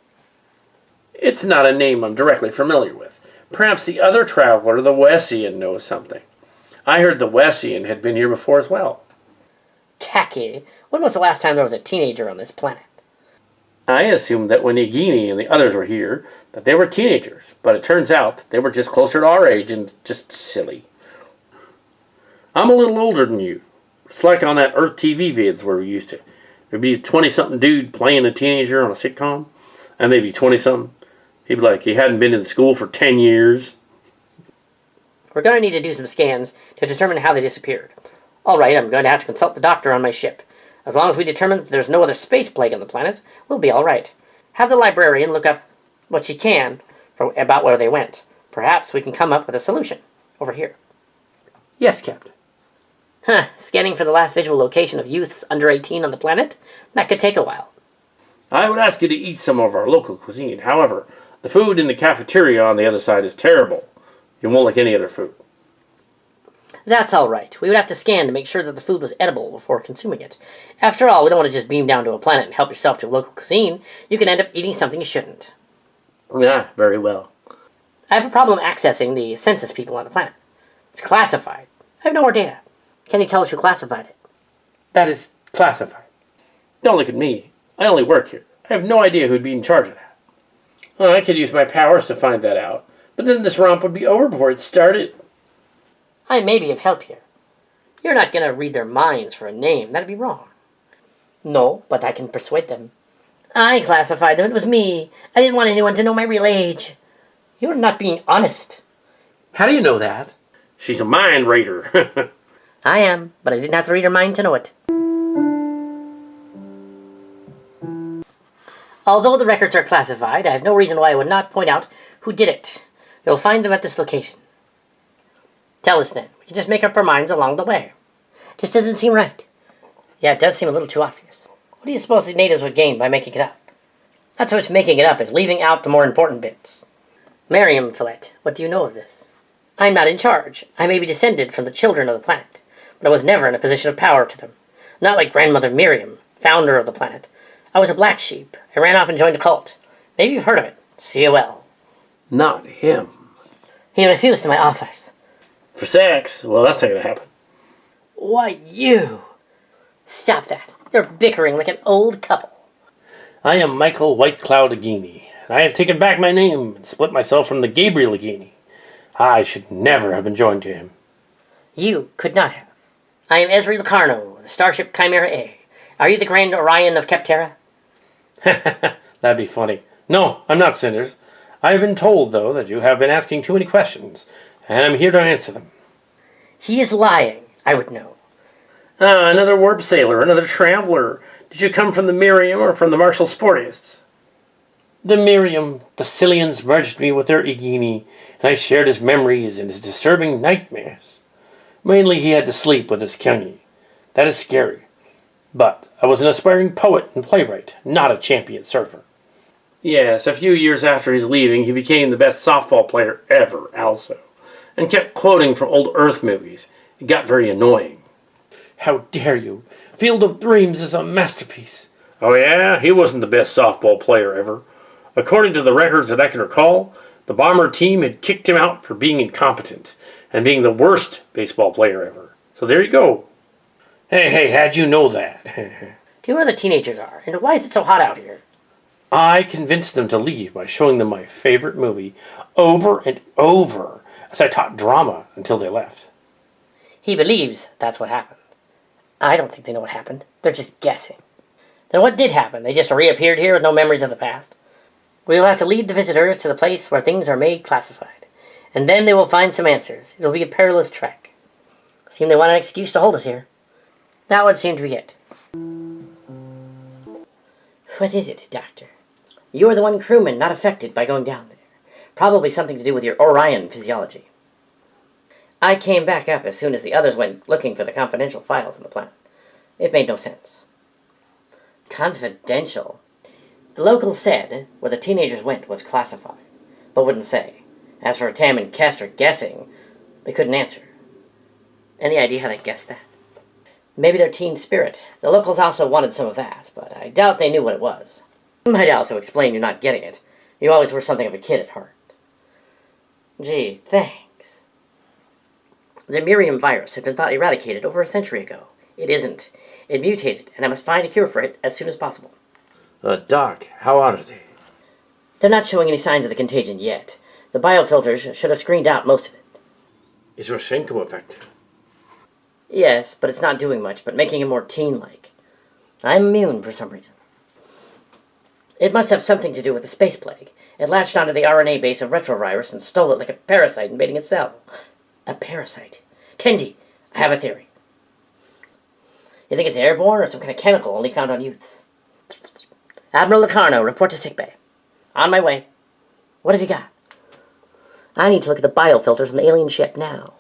It's not a name I'm directly familiar with. Perhaps the other traveler, the Wessian, knows something. I heard the Wessian had been here before as well.
Khaki, when was the last time there was a teenager on this planet?
I assumed that when Nagini and the others were here, that they were teenagers, but it turns out that they were just closer to our age and just silly. I'm a little older than you. It's like on that Earth TV vids where we used to. There'd be a 20-something dude playing a teenager on a sitcom, and they'd be 20-something. He'd be like, he hadn't been in school for 10 years.
We're going to need to do some scans to determine how they disappeared. All right, I'm going to have to consult the doctor on my ship. As long as we determine that there's no other space plague on the planet, we'll be all right. Have the librarian look up what she can about where they went. Perhaps we can come up with a solution. Over here.
Yes, Captain.
Scanning for the last visual location of youths under 18 on the planet? That could take a while.
I would ask you to eat some of our local cuisine. However, the food in the cafeteria on the other side is terrible. You won't like any other food.
That's all right. We would have to scan to make sure that the food was edible before consuming it. After all, we don't want to just beam down to a planet and help yourself to local cuisine. You can end up eating something you shouldn't.
Very well.
I have a problem accessing the census people on the planet. It's classified. I have no more data. Can you tell us who classified it?
That is classified. Don't look at me. I only work here. I have no idea who'd be in charge of that. I could use my powers to find that out, but then this romp would be over before it started.
I may be of help here. You're not going to read their minds for a name. That'd be wrong. No, but I can persuade them. I classified them. It was me. I didn't want anyone to know my real age. You're not being honest.
How do you know that?
She's a mind reader.
I am, but I didn't have to read her mind to know it. Although the records are classified, I have no reason why I would not point out who did it. You'll find them at this location. Tell us then. We can just make up our minds along the way. Just doesn't seem right. Yeah, it does seem a little too obvious. What do you suppose the natives would gain by making it up? Not so much making it up as leaving out the more important bits. Miriam Fillet, what do you know of this? I'm not in charge. I may be descended from the children of the planet, but I was never in a position of power to them. Not like grandmother Miriam, founder of the planet. I was a black sheep. I ran off and joined a cult. Maybe you've heard of it. COL.
Not him.
He refused my offers.
For sex? Well, that's not going to happen.
Why, you! Stop that. You're bickering like an old couple.
I am Michael Whitecloud Agini. I have taken back my name and split myself from the Gabriel Agini. I should never have been joined to him.
You could not have. I am Ezri Locarno, the Starship Chimera A. Are you the Grand Orion of Keptera?
That'd be funny. No, I'm not, Cinders. I have been told, though, that you have been asking too many questions, and I'm here to answer them.
He is lying. I would know.
Ah, another warp sailor, another traveler. Did you come from the Miriam or from the Martial Sportists? The Miriam, the Sillians merged me with their Igini, and I shared his memories and his disturbing nightmares. Mainly he had to sleep with his Kyungi. That is scary. But I was an aspiring poet and playwright, not a champion surfer. Yes, a few years after his leaving, he became the best softball player ever, also, and kept quoting from old Earth movies. It got very annoying. How dare you? Field of Dreams is a masterpiece. Oh yeah? He wasn't the best softball player ever. According to the records that I can recall, the Bomber team had kicked him out for being incompetent and being the worst baseball player ever. So there you go. Hey, how'd you know that?
Do you know where the teenagers are? And why is it so hot out here?
I convinced them to leave by showing them my favorite movie over and over as I taught drama until they left.
He believes that's what happened. I don't think they know what happened. They're just guessing. Then what did happen? They just reappeared here with no memories of the past? We'll have to lead the visitors to the place where things are made classified. And then they will find some answers. It'll be a perilous trek. Seem they want an excuse to hold us here. That would seem to be it. What is it, Doctor? You are the one crewman not affected by going down there. Probably something to do with your Orion physiology. I came back up as soon as the others went looking for the confidential files on the planet. It made no sense. Confidential? The locals said where the teenagers went was classified, but wouldn't say. As for Tam and Kestra guessing, they couldn't answer. Any idea how they guessed that? Maybe their teen spirit. The locals also wanted some of that, but I doubt they knew what it was. Might also explain you not getting it. You always were something of a kid at heart. Gee, thanks. The Miriam virus had been thought eradicated over a century ago. It isn't. It mutated, and I must find a cure for it as soon as possible.
Doc, how are they?
They're not showing any signs of the contagion yet. The biofilters should have screened out most of it.
Is Roshenko effective?
Yes, but it's not doing much, but making him more teen-like. I'm immune for some reason. It must have something to do with the space plague. It latched onto the RNA base of retrovirus and stole it like a parasite invading its cell. A parasite. Tendi, I have a theory. You think it's airborne or some kind of chemical only found on youths? Admiral Locarno, report to sickbay. On my way. What have you got? I need to look at the biofilters on the alien ship now.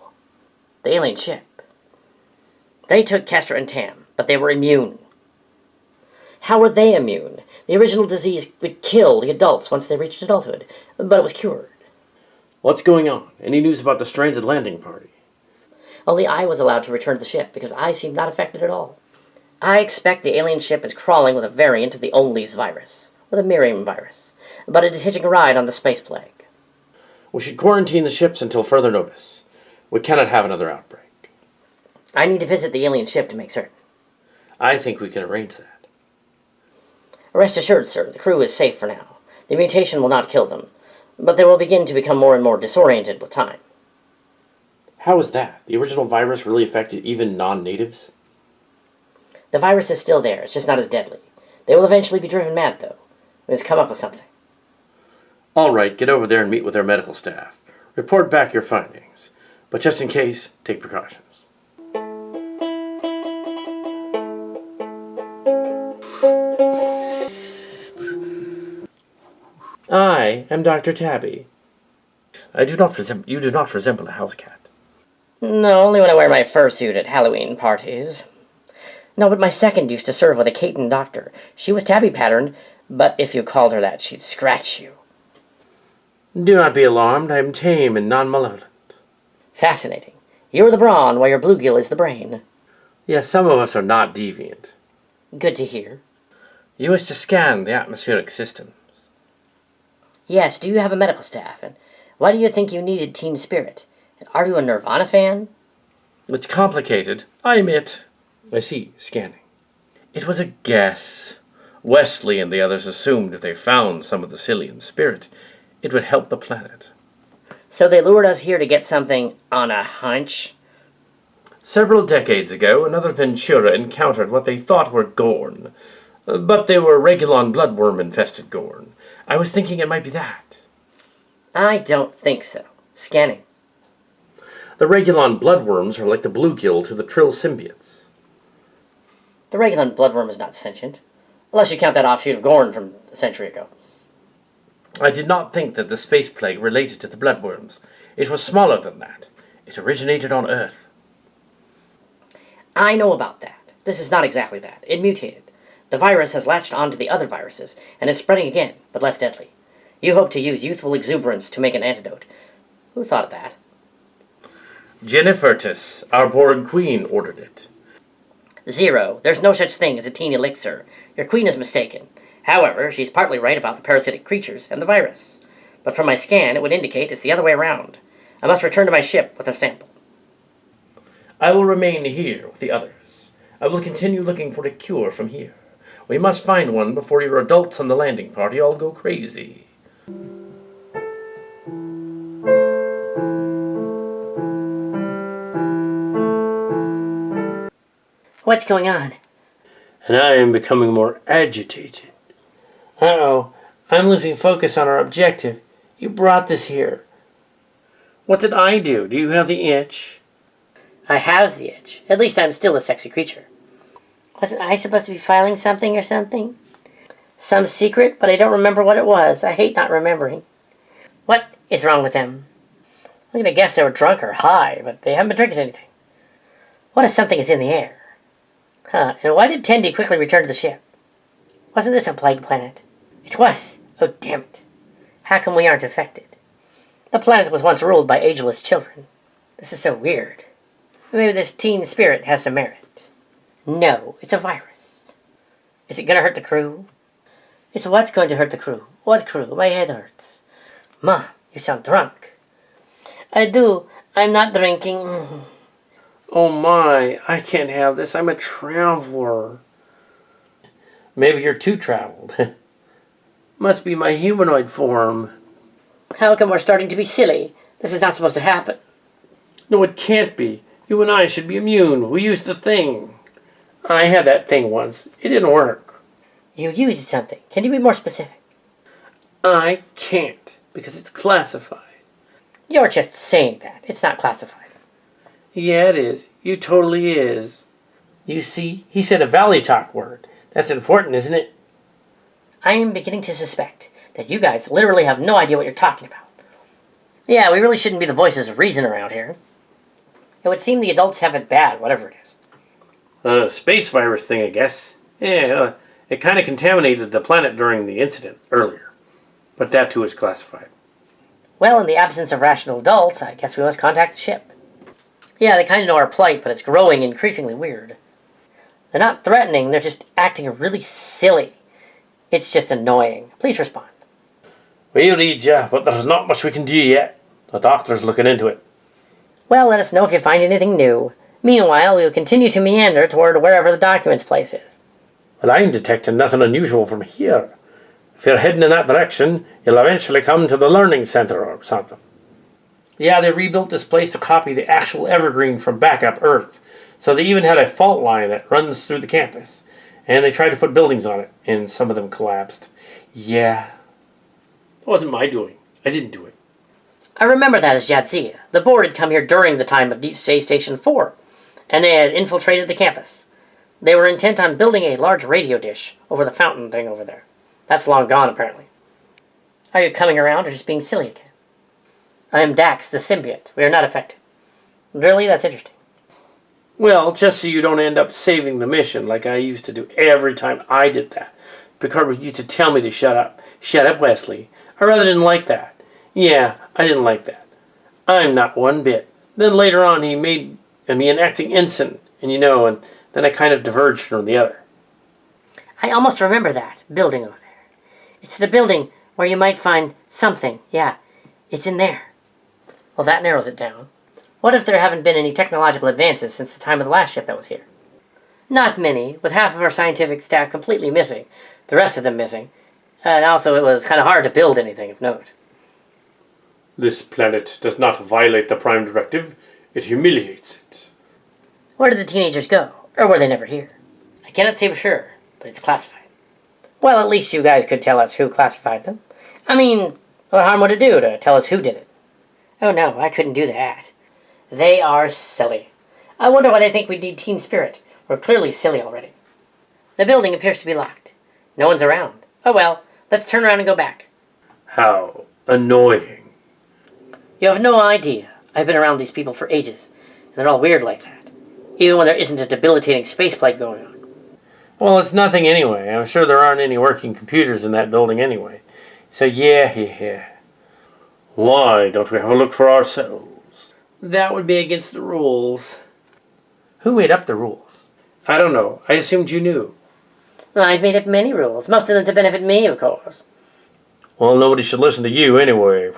The alien ship? They took Kestra and Tam, but they were immune. How were they immune? The original disease would kill the adults once they reached adulthood, but it was cured.
What's going on? Any news about the stranded landing party?
Only I was allowed to return to the ship because I seemed not affected at all. I expect the alien ship is crawling with a variant of the Onlies virus, or the Miriam virus, but it is hitching a ride on the space plague.
We should quarantine the ships until further notice. We cannot have another outbreak.
I need to visit the alien ship to make certain.
I think we can arrange that.
Rest assured, sir, the crew is safe for now. The mutation will not kill them, but they will begin to become more and more disoriented with time.
How is that? The original virus really affected even non-natives?
The virus is still there, it's just not as deadly. They will eventually be driven mad, though. We must come up with something.
All right, get over there and meet with their medical staff. Report back your findings. But just in case, take precautions. I am Dr. Tabby.
You do not resemble a house cat.
No, only when I wear my fursuit at Halloween parties. No, but my second used to serve with a Caton doctor. She was tabby patterned, but if you called her that, she'd scratch you.
Do not be alarmed. I am tame and non-malevolent.
Fascinating. You're the brawn, while your bluegill is the brain.
Yes, some of us are not deviant.
Good to hear.
You wish to scan the atmospheric systems.
Yes, do you have a medical staff? And why do you think you needed teen spirit? And are you a Nirvana fan?
It's complicated, I admit. I see, scanning. It was a guess. Wesley and the others assumed if they found some of the Sillian spirit, it would help the planet.
So they lured us here to get something on a hunch?
Several decades ago, another Ventura encountered what they thought were Gorn. But they were Regulon bloodworm-infested Gorn. I was thinking it might be that.
I don't think so. Scanning.
The Regulon bloodworms are like the bluegill to the Trill symbiotes.
The Regulon bloodworm is not sentient, unless you count that offshoot of Gorn from a century ago.
I did not think that the space plague related to the bloodworms. It was smaller than that. It originated on Earth.
I know about that. This is not exactly that. It mutated. The virus has latched onto the other viruses, and is spreading again, but less deadly. You hope to use youthful exuberance to make an antidote. Who thought of that?
Jennifertus, our Borg queen, ordered it.
Zero. There's no such thing as a teen elixir. Your queen is mistaken. However, she's partly right about the parasitic creatures and the virus. But from my scan, it would indicate it's the other way around. I must return to my ship with her sample.
I will remain here with the others. I will continue looking for a cure from here. We must find one before your adults on the landing party all go crazy.
What's going on?
And I am becoming more agitated.
Uh-oh. I'm losing focus on our objective. You brought this here. What did I do? Do you have the itch?
I have the itch. At least I'm still a sexy creature. Wasn't I supposed to be filing something or something? Some secret, but I don't remember what it was. I hate not remembering. What is wrong with them? I'm going to guess they were drunk or high, but they haven't been drinking anything. What if something is in the air? Huh, and why did Tendi quickly return to the ship? Wasn't this a plague planet? It was. Oh, damn it. How come we aren't affected? The planet was once ruled by ageless children. This is so weird. Maybe this teen spirit has some merit. No, it's a virus. Is it going to hurt the crew? It's what's going to hurt the crew. What crew? My head hurts. Mom, you sound drunk. I do. I'm not drinking.
Oh my, I can't have this. I'm a traveler.
Maybe you're too traveled.
Must be my humanoid form.
How come we're starting to be silly? This is not supposed to happen.
No, it can't be. You and I should be immune. We used the thing. I had that thing once. It didn't work.
You used something. Can you be more specific?
I can't, because it's classified.
You're just saying that. It's not classified.
Yeah, it is. You totally is.
You see, he said a Valley Talk word. That's important, isn't it?
I am beginning to suspect that you guys literally have no idea what you're talking about. Yeah, we really shouldn't be the voices of reason around here. It would seem the adults have it bad, whatever it is.
Space virus thing, I guess. Yeah, it kind of contaminated the planet during the incident earlier. But that too is classified.
Well, in the absence of rational adults, I guess we must contact the ship. Yeah, they kind of know our plight, but it's growing increasingly weird. They're not threatening, they're just acting really silly. It's just annoying. Please respond.
We read ya, but there's not much we can do yet. The doctor's looking into it.
Well, let us know if you find anything new. Meanwhile, we will continue to meander toward wherever the documents place is.
Well, I'm detecting nothing unusual from here. If you're heading in that direction, you'll eventually come to the learning center or something. Yeah, they rebuilt this place to copy the actual evergreen from backup Earth. So they even had a fault line that runs through the campus. And they tried to put buildings on it, and some of them collapsed. Yeah.
It wasn't my doing. I didn't do it.
I remember that as Jadzia. The Borg had come here during the time of Deep Space Station 4, and they had infiltrated the campus. They were intent on building a large radio dish over the fountain thing over there. That's long gone, apparently. Are you coming around or just being silly again? I am Dax, the symbiote. We are not affected. Really? That's interesting.
Well, just so you don't end up saving the mission like I used to do every time I did that. Picard used to tell me to shut up. Shut up, Wesley. I rather didn't like that. Yeah, I didn't like that. I'm not one bit. Then later on he made me an acting ensign, and then I kind of diverged from the other.
I almost remember that building over there. It's the building where you might find something. Yeah, it's in there. Well, that narrows it down. What if there haven't been any technological advances since the time of the last ship that was here? Not many, with half of our scientific staff completely missing, the rest of them missing. And also it was kind of hard to build anything of note.
This planet does not violate the Prime Directive. It humiliates it.
Where did the teenagers go? Or were they never here? I cannot say for sure, but it's classified. Well, at least you guys could tell us who classified them. I mean, what harm would it do to tell us who did it? Oh no, I couldn't do that. They are silly. I wonder why they think we need team spirit. We're clearly silly already. The building appears to be locked. No one's around. Oh well, let's turn around and go back.
How annoying.
You have no idea. I've been around these people for ages, and they're all weird like that. Even when there isn't a debilitating space plague going on.
Well, it's nothing anyway. I'm sure there aren't any working computers in that building anyway. So yeah.
Why don't we have a look for ourselves? That would be against the rules.
Who made up the rules?
I don't know. I assumed you knew.
I've made up many rules, most of them to benefit me, of course.
Well, nobody should listen to you anyway.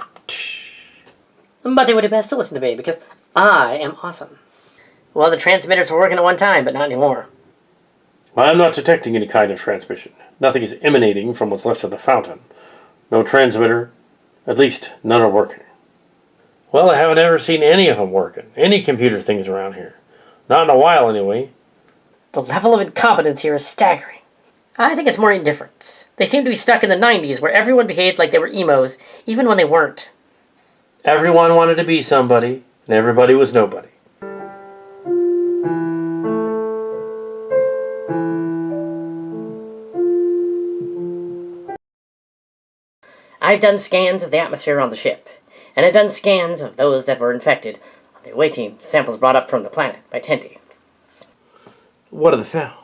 But they would do best to listen to me, because I am awesome. Well, the transmitters were working at one time, but not anymore.
I'm not detecting any kind of transmission. Nothing is emanating from what's left of the fountain. No transmitter. At least, none are working. Well, I haven't ever seen any of them working. Any computer things around here. Not in a while, anyway.
The level of incompetence here is staggering. I think it's more indifference. They seem to be stuck in the 90s, where everyone behaved like they were emos, even when they weren't.
Everyone wanted to be somebody, and everybody was nobody.
I've done scans of the atmosphere on the ship, and I've done scans of those that were infected on the away team samples brought up from the planet by Tendi.
What have they found?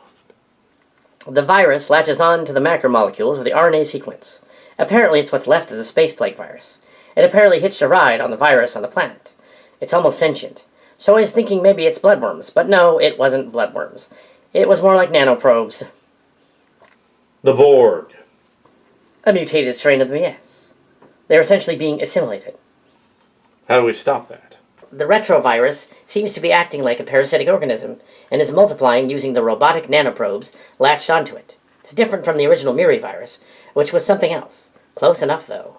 The virus latches on to the macromolecules of the RNA sequence. Apparently it's what's left of the space plague virus. It apparently hitched a ride on the virus on the planet. It's almost sentient. So I was thinking maybe it's bloodworms, but no, it wasn't bloodworms. It was more like nanoprobes.
The Borg.
A mutated strain of them, yes. They're essentially being assimilated.
How do we stop that?
The retrovirus seems to be acting like a parasitic organism and is multiplying using the robotic nanoprobes latched onto it. It's different from the original Miri virus, which was something else. Close enough, though.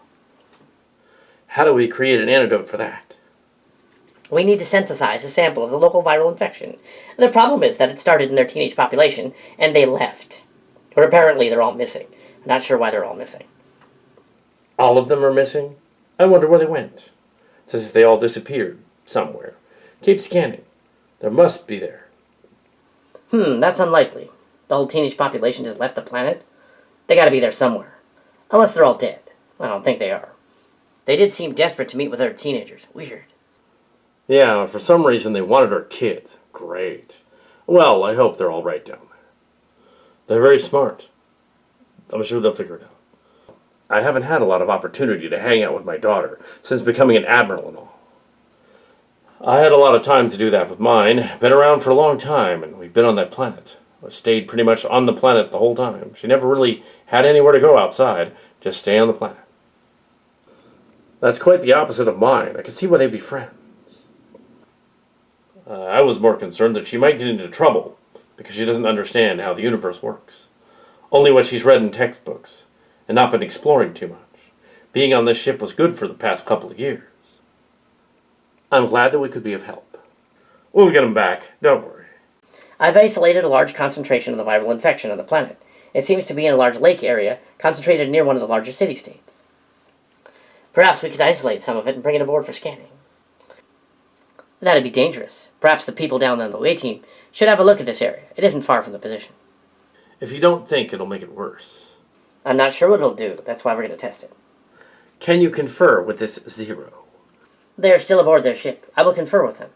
How do we create an antidote for that?
We need to synthesize a sample of the local viral infection. The problem is that it started in their teenage population, and they left. Or apparently they're all missing. I'm not sure why they're all missing.
All of them are missing? I wonder where they went. It's as if they all disappeared somewhere. Keep scanning. There must be there.
That's unlikely. The whole teenage population just left the planet. They gotta be there somewhere. Unless they're all dead. I don't think they are. They did seem desperate to meet with other teenagers. Weird.
Yeah, for some reason they wanted our kids. Great. Well, I hope they're all right down there. They're very smart. I'm sure they'll figure it out. I haven't had a lot of opportunity to hang out with my daughter since becoming an admiral and all. I had a lot of time to do that with mine. Been around for a long time, and we've been on that planet. I stayed pretty much on the planet the whole time. She never really had anywhere to go outside. Just stay on the planet. That's quite the opposite of mine. I can see why they'd be friends. I was more concerned that she might get into trouble because she doesn't understand how the universe works. Only what she's read in textbooks, and not been exploring too much. Being on this ship was good for the past couple of years. I'm glad that we could be of help. We'll get them back, don't worry.
I've isolated a large concentration of the viral infection on the planet. It seems to be in a large lake area, concentrated near one of the larger city-states. Perhaps we could isolate some of it and bring it aboard for scanning. That'd be dangerous. Perhaps the people down on the away team should have a look at this area. It isn't far from the position.
If you don't think it'll make it worse.
I'm not sure what it'll do. That's why we're going to test it.
Can you confer with this Zero?
They're still aboard their ship. I will confer with them.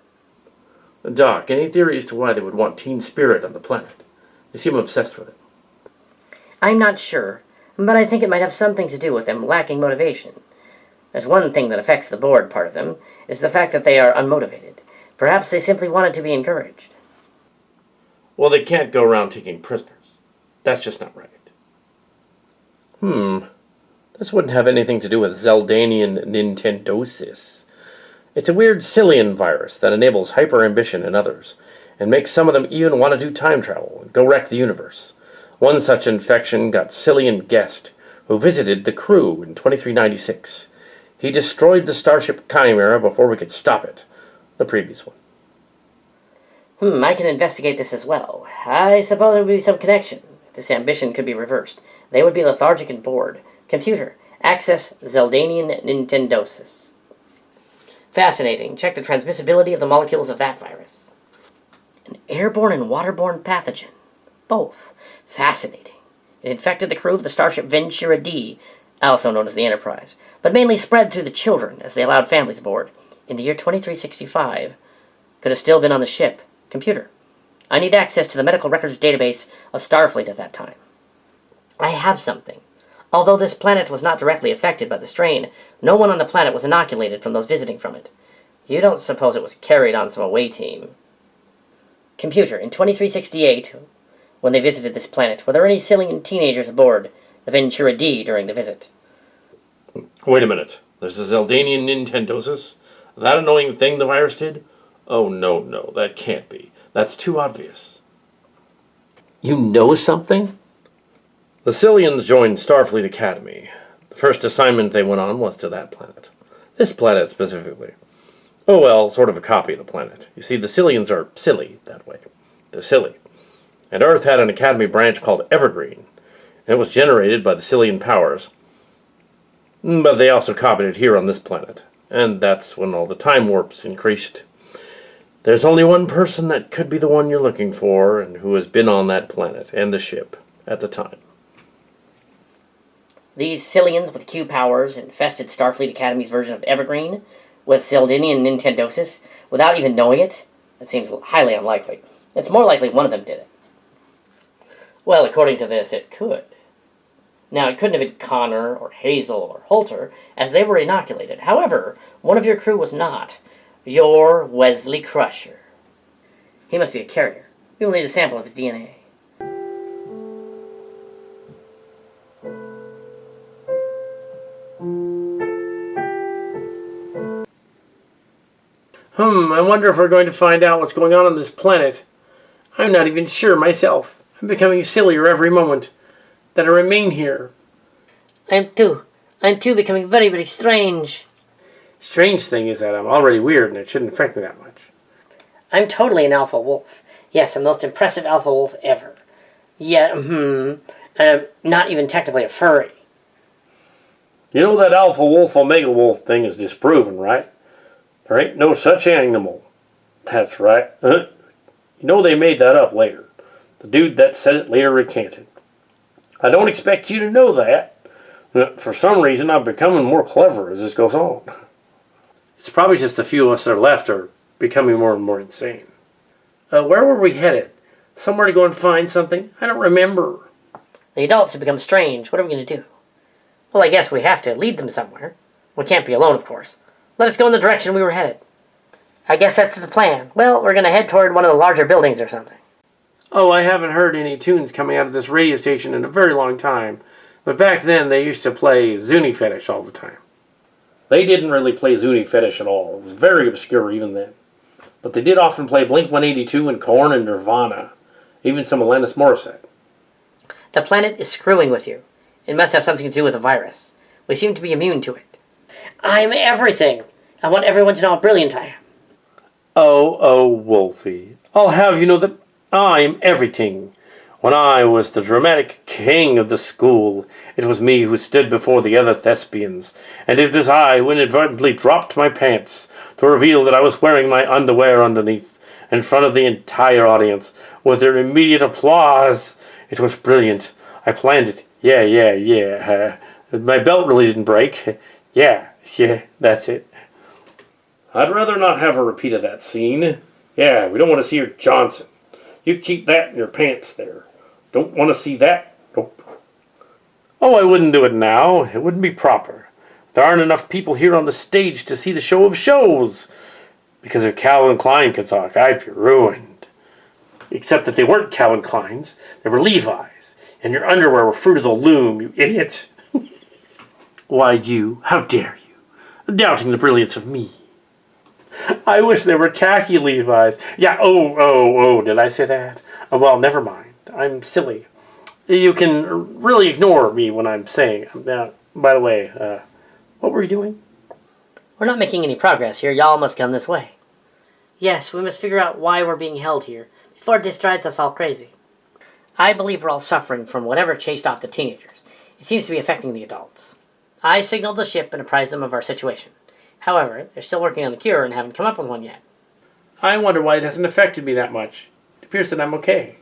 Doc, any theory as to why they would want teen spirit on the planet? They seem obsessed with it.
I'm not sure, but I think it might have something to do with them lacking motivation. There's one thing that affects the bored part of them, is the fact that they are unmotivated. Perhaps they simply wanted to be encouraged.
Well, they can't go around taking prisoners. That's just not right. This wouldn't have anything to do with Zeldanian Nintendosis. It's a weird Sillian virus that enables hyper-ambition in others, and makes some of them even want to do time travel and go wreck the universe. One such infection got Sillian Guest, who visited the crew in 2396. He destroyed the Starship Chimera before we could stop it. The previous one.
I can investigate this as well. I suppose there would be some connection. If this ambition could be reversed, they would be lethargic and bored. Computer, access Zeldanian Nintendosis. Fascinating. Check the transmissibility of the molecules of that virus. An airborne and waterborne pathogen. Both. Fascinating. It infected the crew of the Starship Ventura D, also known as the Enterprise, but mainly spread through the children as they allowed families aboard. In the year 2365, could have still been on the ship. Computer, I need access to the medical records database of Starfleet at that time. I have something. Although this planet was not directly affected by the strain, no one on the planet was inoculated from those visiting from it. You don't suppose it was carried on some away team? Computer, in 2368, when they visited this planet, were there any Sillian teenagers aboard the Ventura D during the visit?
Wait a minute. There's a Zeldanian Nintendosis? That annoying thing the virus did? Oh, no, that can't be. That's too obvious.
You know something?
The Sillians joined Starfleet Academy. The first assignment they went on was to that planet. This planet specifically. Oh well, sort of a copy of the planet. You see, the Sillians are silly that way. They're silly. And Earth had an Academy branch called Evergreen. And it was generated by the Sillian powers. But they also copied it here on this planet. And that's when all the time warps increased. There's only one person that could be the one you're looking for, and who has been on that planet and the ship at the time.
These Sillians with Q powers infested Starfleet Academy's version of Evergreen with Zeldanian Nintendosis without even knowing it? It seems highly unlikely. It's more likely one of them did it. Well, according to this, it could. Now, it couldn't have been Connor, or Hazel, or Holter, as they were inoculated. However, one of your crew was not. Your Wesley Crusher. He must be a carrier. We will need a sample of his DNA.
I wonder if we're going to find out what's going on this planet. I'm not even sure myself. I'm becoming sillier every moment that I remain here.
I'm too becoming very, very strange.
Strange thing is that I'm already weird and it shouldn't affect me that much.
I'm totally an alpha wolf. Yes, I'm the most impressive alpha wolf ever. Yet, I'm not even technically a furry.
You know that alpha wolf, omega wolf thing is disproven, right? There ain't no such animal. That's right. You know they made that up later. The dude that said it later recanted. I don't expect you to know that. For some reason, I'm becoming more clever as this goes on. It's probably just a few of us that are left are becoming more and more insane. Where were we headed? Somewhere to go and find something? I don't remember.
The adults have become strange. What are we going to do? Well, I guess we have to lead them somewhere. We can't be alone, of course. Let us go in the direction we were headed. I guess that's the plan. Well, we're going to head toward one of the larger buildings or something.
Oh, I haven't heard any tunes coming out of this radio station in a very long time. But back then, they used to play Zuni Fetish all the time. They didn't really play Zuni Fetish at all. It was very obscure even then. But they did often play Blink-182 and Korn and Nirvana. Even some Alanis Morissette.
The planet is screwing with you. It must have something to do with the virus. We seem to be immune to it. I'm everything. I want everyone to know how brilliant I am.
Oh, Wolfie. I'll have you know that I'm everything. When I was the dramatic king of the school, it was me who stood before the other thespians, and it was I who inadvertently dropped my pants to reveal that I was wearing my underwear underneath, in front of the entire audience, with their immediate applause. It was brilliant. I planned it. Yeah. My belt really didn't break. Yeah, that's it. I'd rather not have a repeat of that scene. Yeah, we don't want to see your Johnson. You keep that in your pants there. Don't want to see that? Nope. Oh, I wouldn't do it now. It wouldn't be proper. There aren't enough people here on the stage to see the show of shows. Because if Calvin Klein could talk, I'd be ruined. Except that they weren't Calvin Klein's. They were Levi's. And your underwear were Fruit of the Loom, you idiot. Why, you, how dare you, doubting the brilliance of me. I wish they were khaki Levi's. Yeah, did I say that? Well, never mind. I'm silly. You can really ignore me when I'm saying. Now, by the way, what were you doing?
We're not making any progress here. Y'all must come this way. Yes, we must figure out why we're being held here, before this drives us all crazy. I believe we're all suffering from whatever chased off the teenagers. It seems to be affecting the adults. I signaled the ship and apprised them of our situation. However, they're still working on the cure and haven't come up with one yet.
I wonder why it hasn't affected me that much. It appears that I'm okay.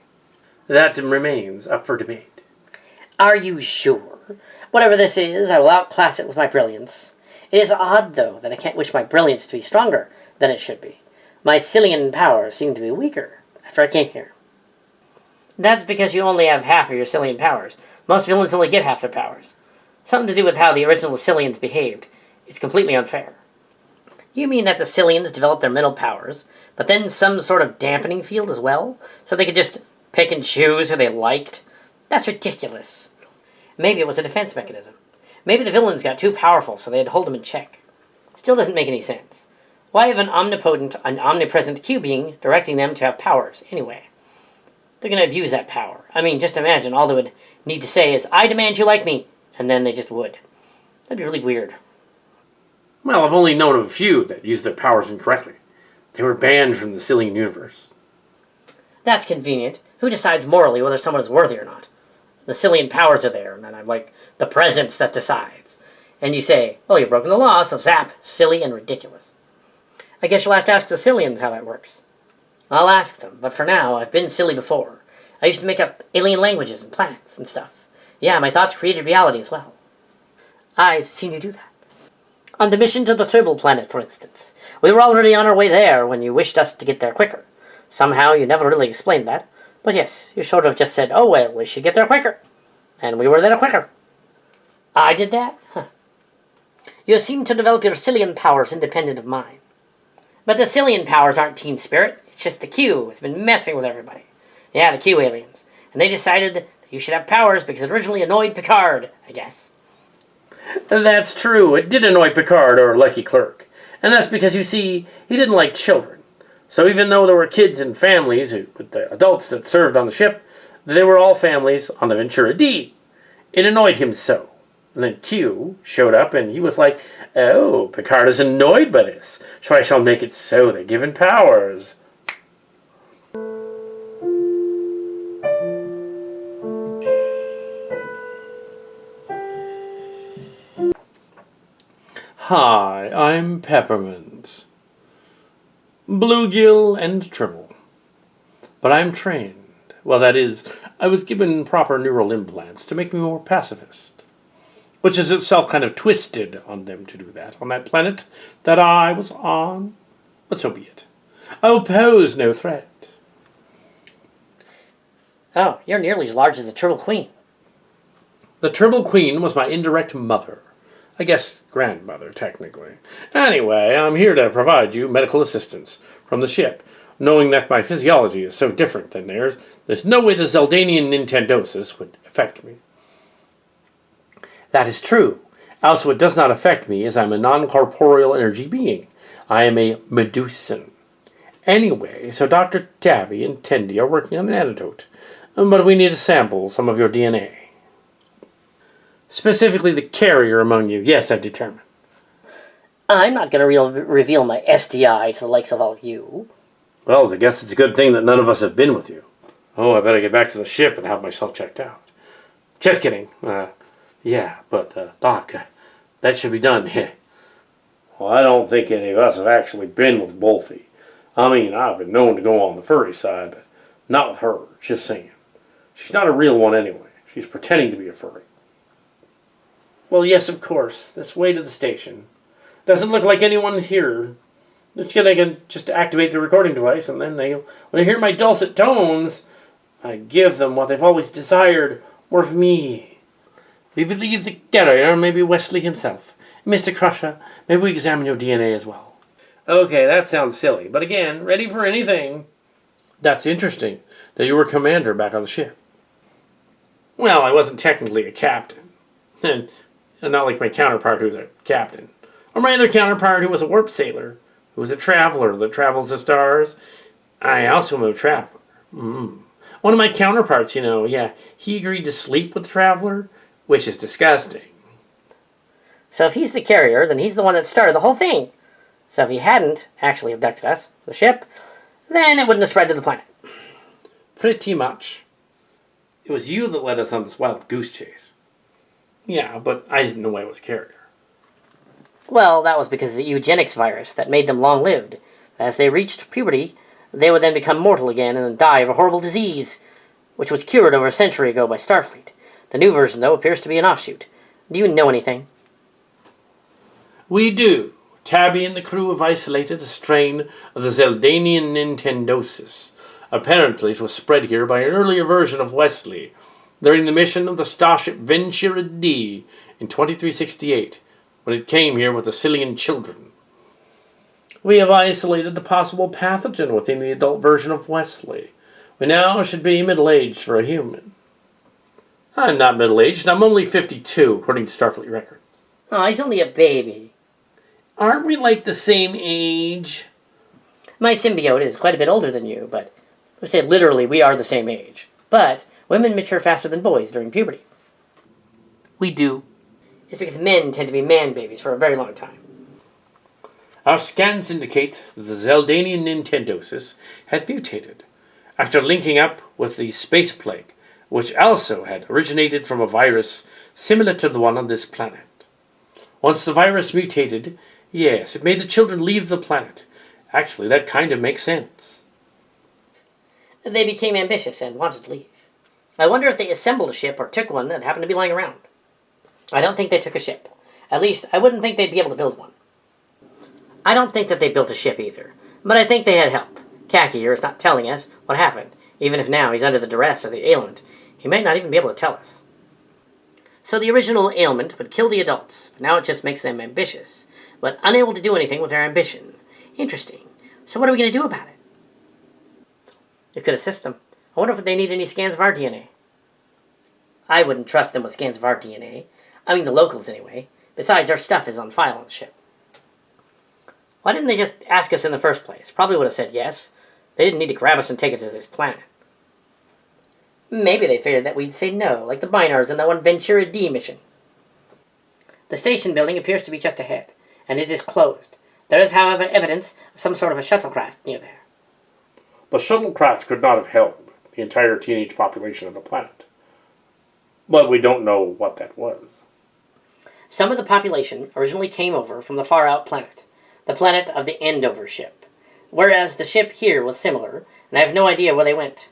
That remains up for debate.
Are you sure? Whatever this is, I will outclass it with my brilliance. It is odd, though, that I can't wish my brilliance to be stronger than it should be. My Sillian powers seem to be weaker after I came here. That's because you only have half of your Sillian powers. Most villains only get half their powers. Something to do with how the original Sillians behaved. It's completely unfair. You mean that the Sillians developed their mental powers, but then some sort of dampening field as well? So they could just pick and choose who they liked? That's ridiculous. Maybe it was a defense mechanism. Maybe the villains got too powerful, so they had to hold them in check. Still doesn't make any sense. Why have an omnipotent and omnipresent Q being directing them to have powers, anyway? They're going to abuse that power. I mean, just imagine all they would need to say is, I demand you like me, and then they just would. That'd be really weird.
Well, I've only known of a few that used their powers incorrectly. They were banned from the Sillian universe.
That's convenient. Who decides morally whether someone is worthy or not? The Sillian powers are there, and then I'm like, the presence that decides. And you say, well, you've broken the law, so zap, silly and ridiculous. I guess you'll have to ask the Sillians how that works. I'll ask them, but for now, I've been silly before. I used to make up alien languages and planets and stuff. Yeah, my thoughts created reality as well. I've seen you do that. On the mission to the Tribble planet, for instance. We were already on our way there when you wished us to get there quicker. Somehow you never really explained that. But yes, you sort of just said, oh well, we should get there quicker. And we were there quicker. I did that? Huh. You seem to develop your Sillian powers independent of mine. But the Sillian powers aren't team spirit. It's just the Q has been messing with everybody. Yeah, the Q aliens. And they decided that you should have powers because it originally annoyed Picard, I guess.
That's true. It did annoy Picard, our lucky clerk. And that's because, you see, he didn't like children. So even though there were kids and families, with the adults that served on the ship, they were all families on the Ventura D. It annoyed him so. And then Q showed up and he was like, oh, Picard is annoyed by this, so I shall make it so they're given powers.
Hi, I'm Peppermint. Bluegill and Tribble. But I'm trained. Well, that is, I was given proper neural implants to make me more pacifist. Which is itself kind of twisted on them to do that on that planet that I was on. But so be it. I will pose no threat.
Oh, you're nearly as large as the Tribble Queen.
The Tribble Queen was my indirect mother. I guess grandmother, technically. Anyway, I'm here to provide you medical assistance from the ship. Knowing that my physiology is so different than theirs, there's no way the Zeldanian Nintendosis would affect me. That is true. Also, it does not affect me as I'm a non-corporeal energy being. I am a Medusan. Anyway, so Dr. Tabby and Tendi are working on an antidote. But we need to sample some of your DNA. Specifically the carrier among you. Yes, I've determined.
I'm not going to reveal my SDI to the likes of all of you.
Well, I guess it's a good thing that none of us have been with you. Oh, I better get back to the ship and have myself checked out. Just kidding. Yeah, but, Doc, that should be done. Well, I don't think any of us have actually been with Wolfie. I mean, I've been known to go on the furry side, but not with her. Just saying. She's not a real one anyway. She's pretending to be a furry. Well, yes, of course. This way to the station. Doesn't look like anyone here. They can just activate the recording device, and then when they hear my dulcet tones, I give them what they've always desired, more of me. We believe the carrier may be Wesley himself. Mr. Crusher, may we examine your DNA as well? Okay, that sounds silly, but again, ready for anything.
That's interesting, that you were commander back on the ship. Well, I wasn't technically a captain. And not like my counterpart who's a captain. Or my other counterpart who was a warp sailor, who was a traveler that travels the stars. I also am a traveler. One of my counterparts, he agreed to sleep with the traveler, which is disgusting.
So if he's the carrier, then he's the one that started the whole thing. So if he hadn't actually abducted us, the ship, then it wouldn't have spread to the planet.
Pretty much. It was you that led us on this wild goose chase. Yeah, but I didn't know I was a carrier.
Well, that was because of the eugenics virus that made them long-lived. As they reached puberty, they would then become mortal again and die of a horrible disease, which was cured over a century ago by Starfleet. The new version, though, appears to be an offshoot. Do you know anything?
We do. Tabby and the crew have isolated a strain of the Zeldanian Nintendosis. Apparently it was spread here by an earlier version of Wesley during the mission of the Starship Ventura D in 2368, when it came here with the Sillian children. We have isolated the possible pathogen within the adult version of Wesley. We now should be middle-aged for a human. I'm not middle-aged. I'm only 52, according to Starfleet records.
Oh, he's only a baby.
Aren't we like the same age?
My symbiote is quite a bit older than you, but I say literally we are the same age. But women mature faster than boys during puberty.
We do.
It's because men tend to be man babies for a very long time.
Our scans indicate that the Zeldanian Nintendosis had mutated after linking up with the space plague, which also had originated from a virus similar to the one on this planet. Once the virus mutated, yes, it made the children leave the planet. Actually, that kind of makes sense.
They became ambitious and wanted to leave. I wonder if they assembled a ship or took one that happened to be lying around. I don't think they took a ship. At least, I wouldn't think they'd be able to build one. I don't think that they built a ship either, but I think they had help. Khaki here is not telling us what happened. Even if now he's under the duress of the ailment, he might not even be able to tell us. So the original ailment would kill the adults, but now it just makes them ambitious, but unable to do anything with their ambition. Interesting. So what are we going to do about it? You could assist them. I wonder if they need any scans of our DNA. I wouldn't trust them with scans of our DNA. I mean the locals anyway. Besides, our stuff is on file on the ship. Why didn't they just ask us in the first place? Probably would have said yes. They didn't need to grab us and take us to this planet. Maybe they figured that we'd say no, like the Binars in that one Ventura D mission. The station building appears to be just ahead, and it is closed. There is, however, evidence of some sort of a shuttlecraft near there.
The shuttlecraft could not have held the entire teenage population of the planet. But we don't know what that was.
Some of the population originally came over from the far-out planet, the planet of the Endover ship, whereas the ship here was similar, and I have no idea where they went.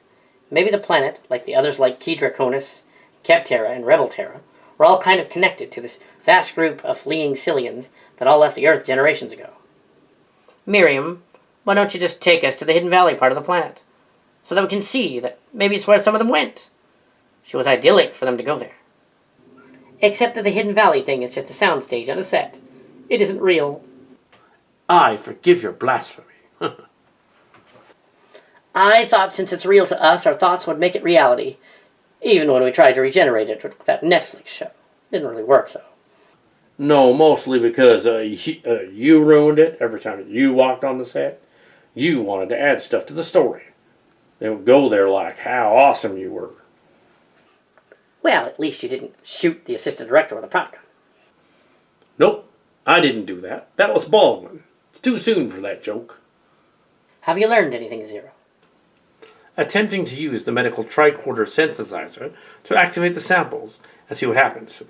Maybe the planet, like the others like Key Draconis, Kepterra, and Rebel Terra, were all kind of connected to this vast group of fleeing Sillians that all left the Earth generations ago. Miriam, why don't you just take us to the Hidden Valley part of the planet, so that we can see that maybe it's where some of them went? She was idyllic for them to go there. Except that the Hidden Valley thing is just a soundstage on a set. It isn't real.
I forgive your blasphemy.
I thought since it's real to us, our thoughts would make it reality. Even when we tried to regenerate it with that Netflix show. Didn't really work, though.
No, mostly because you ruined it every time you walked on the set. You wanted to add stuff to the story. They would go there like how awesome you were.
Well, at least you didn't shoot the assistant director with a prop gun.
Nope, I didn't do that. That was Baldwin. It's too soon for that joke.
Have you learned anything, Zero?
Attempting to use the medical tricorder synthesizer to activate the samples and see what happens,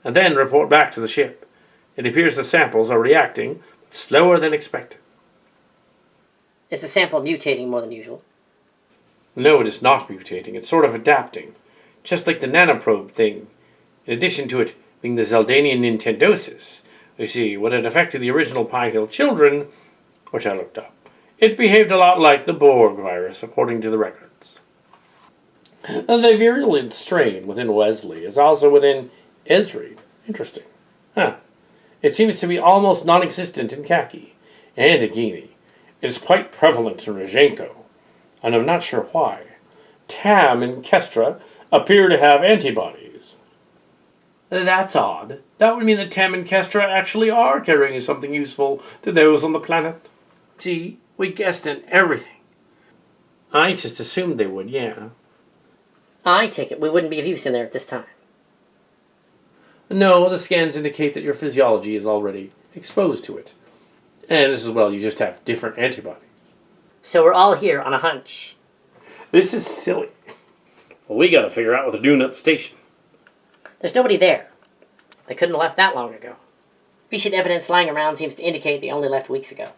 and then report back to the ship. It appears the samples are reacting slower than expected.
Is the sample mutating more than usual?
No, it is not mutating. It's sort of adapting, just like the nanoprobe thing. In addition to it being the Zeldanian Nintendosis, you see, when it affected the original Pine Hill children, which I looked up, it behaved a lot like the Borg virus, according to the records. The virulent strain within Wesley is also within Ezri. Interesting. Huh. It seems to be almost non-existent in Khaki and Agini. It is quite prevalent in Rajenko, and I'm not sure why. Tam and Kestra appear to have antibodies. That's odd. That would mean that Tam and Kestra actually are carrying something useful to those on the planet. See, we guessed at everything. I just assumed they would, yeah.
I take it we wouldn't be of use in there at this time.
No, the scans indicate that your physiology is already exposed to it. And as well, you just have different antibodies.
So we're all here on a hunch.
This is silly. Well, we gotta figure out what they're doing at the station.
There's nobody there. They couldn't have left that long ago. Recent evidence lying around seems to indicate they only left weeks ago.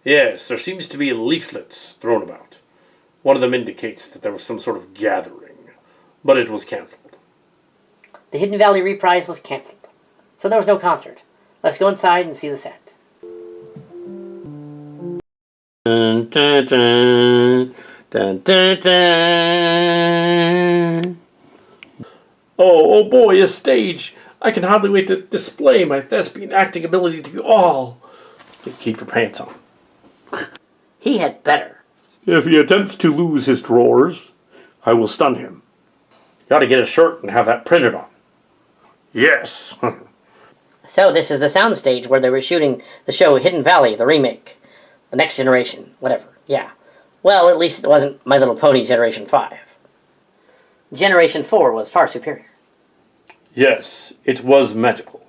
Yes, there seems to be leaflets thrown about. One of them indicates that there was some sort of gathering, but it was cancelled.
The Hidden Valley reprise was cancelled, so there was no concert. Let's go inside and see the set.
Dun, dun, dun, dun, dun, dun.
Oh boy, a stage! I can hardly wait to display my thespian acting ability to you all. Keep your pants on.
He had better.
If he attempts to lose his drawers, I will stun him. You ought to get a shirt and have that printed on. Yes.
So this is the soundstage where they were shooting the show Hidden Valley, the remake. The Next Generation, whatever, yeah. Well, at least it wasn't My Little Pony Generation 5. Generation 4 was far superior.
Yes, it was magical.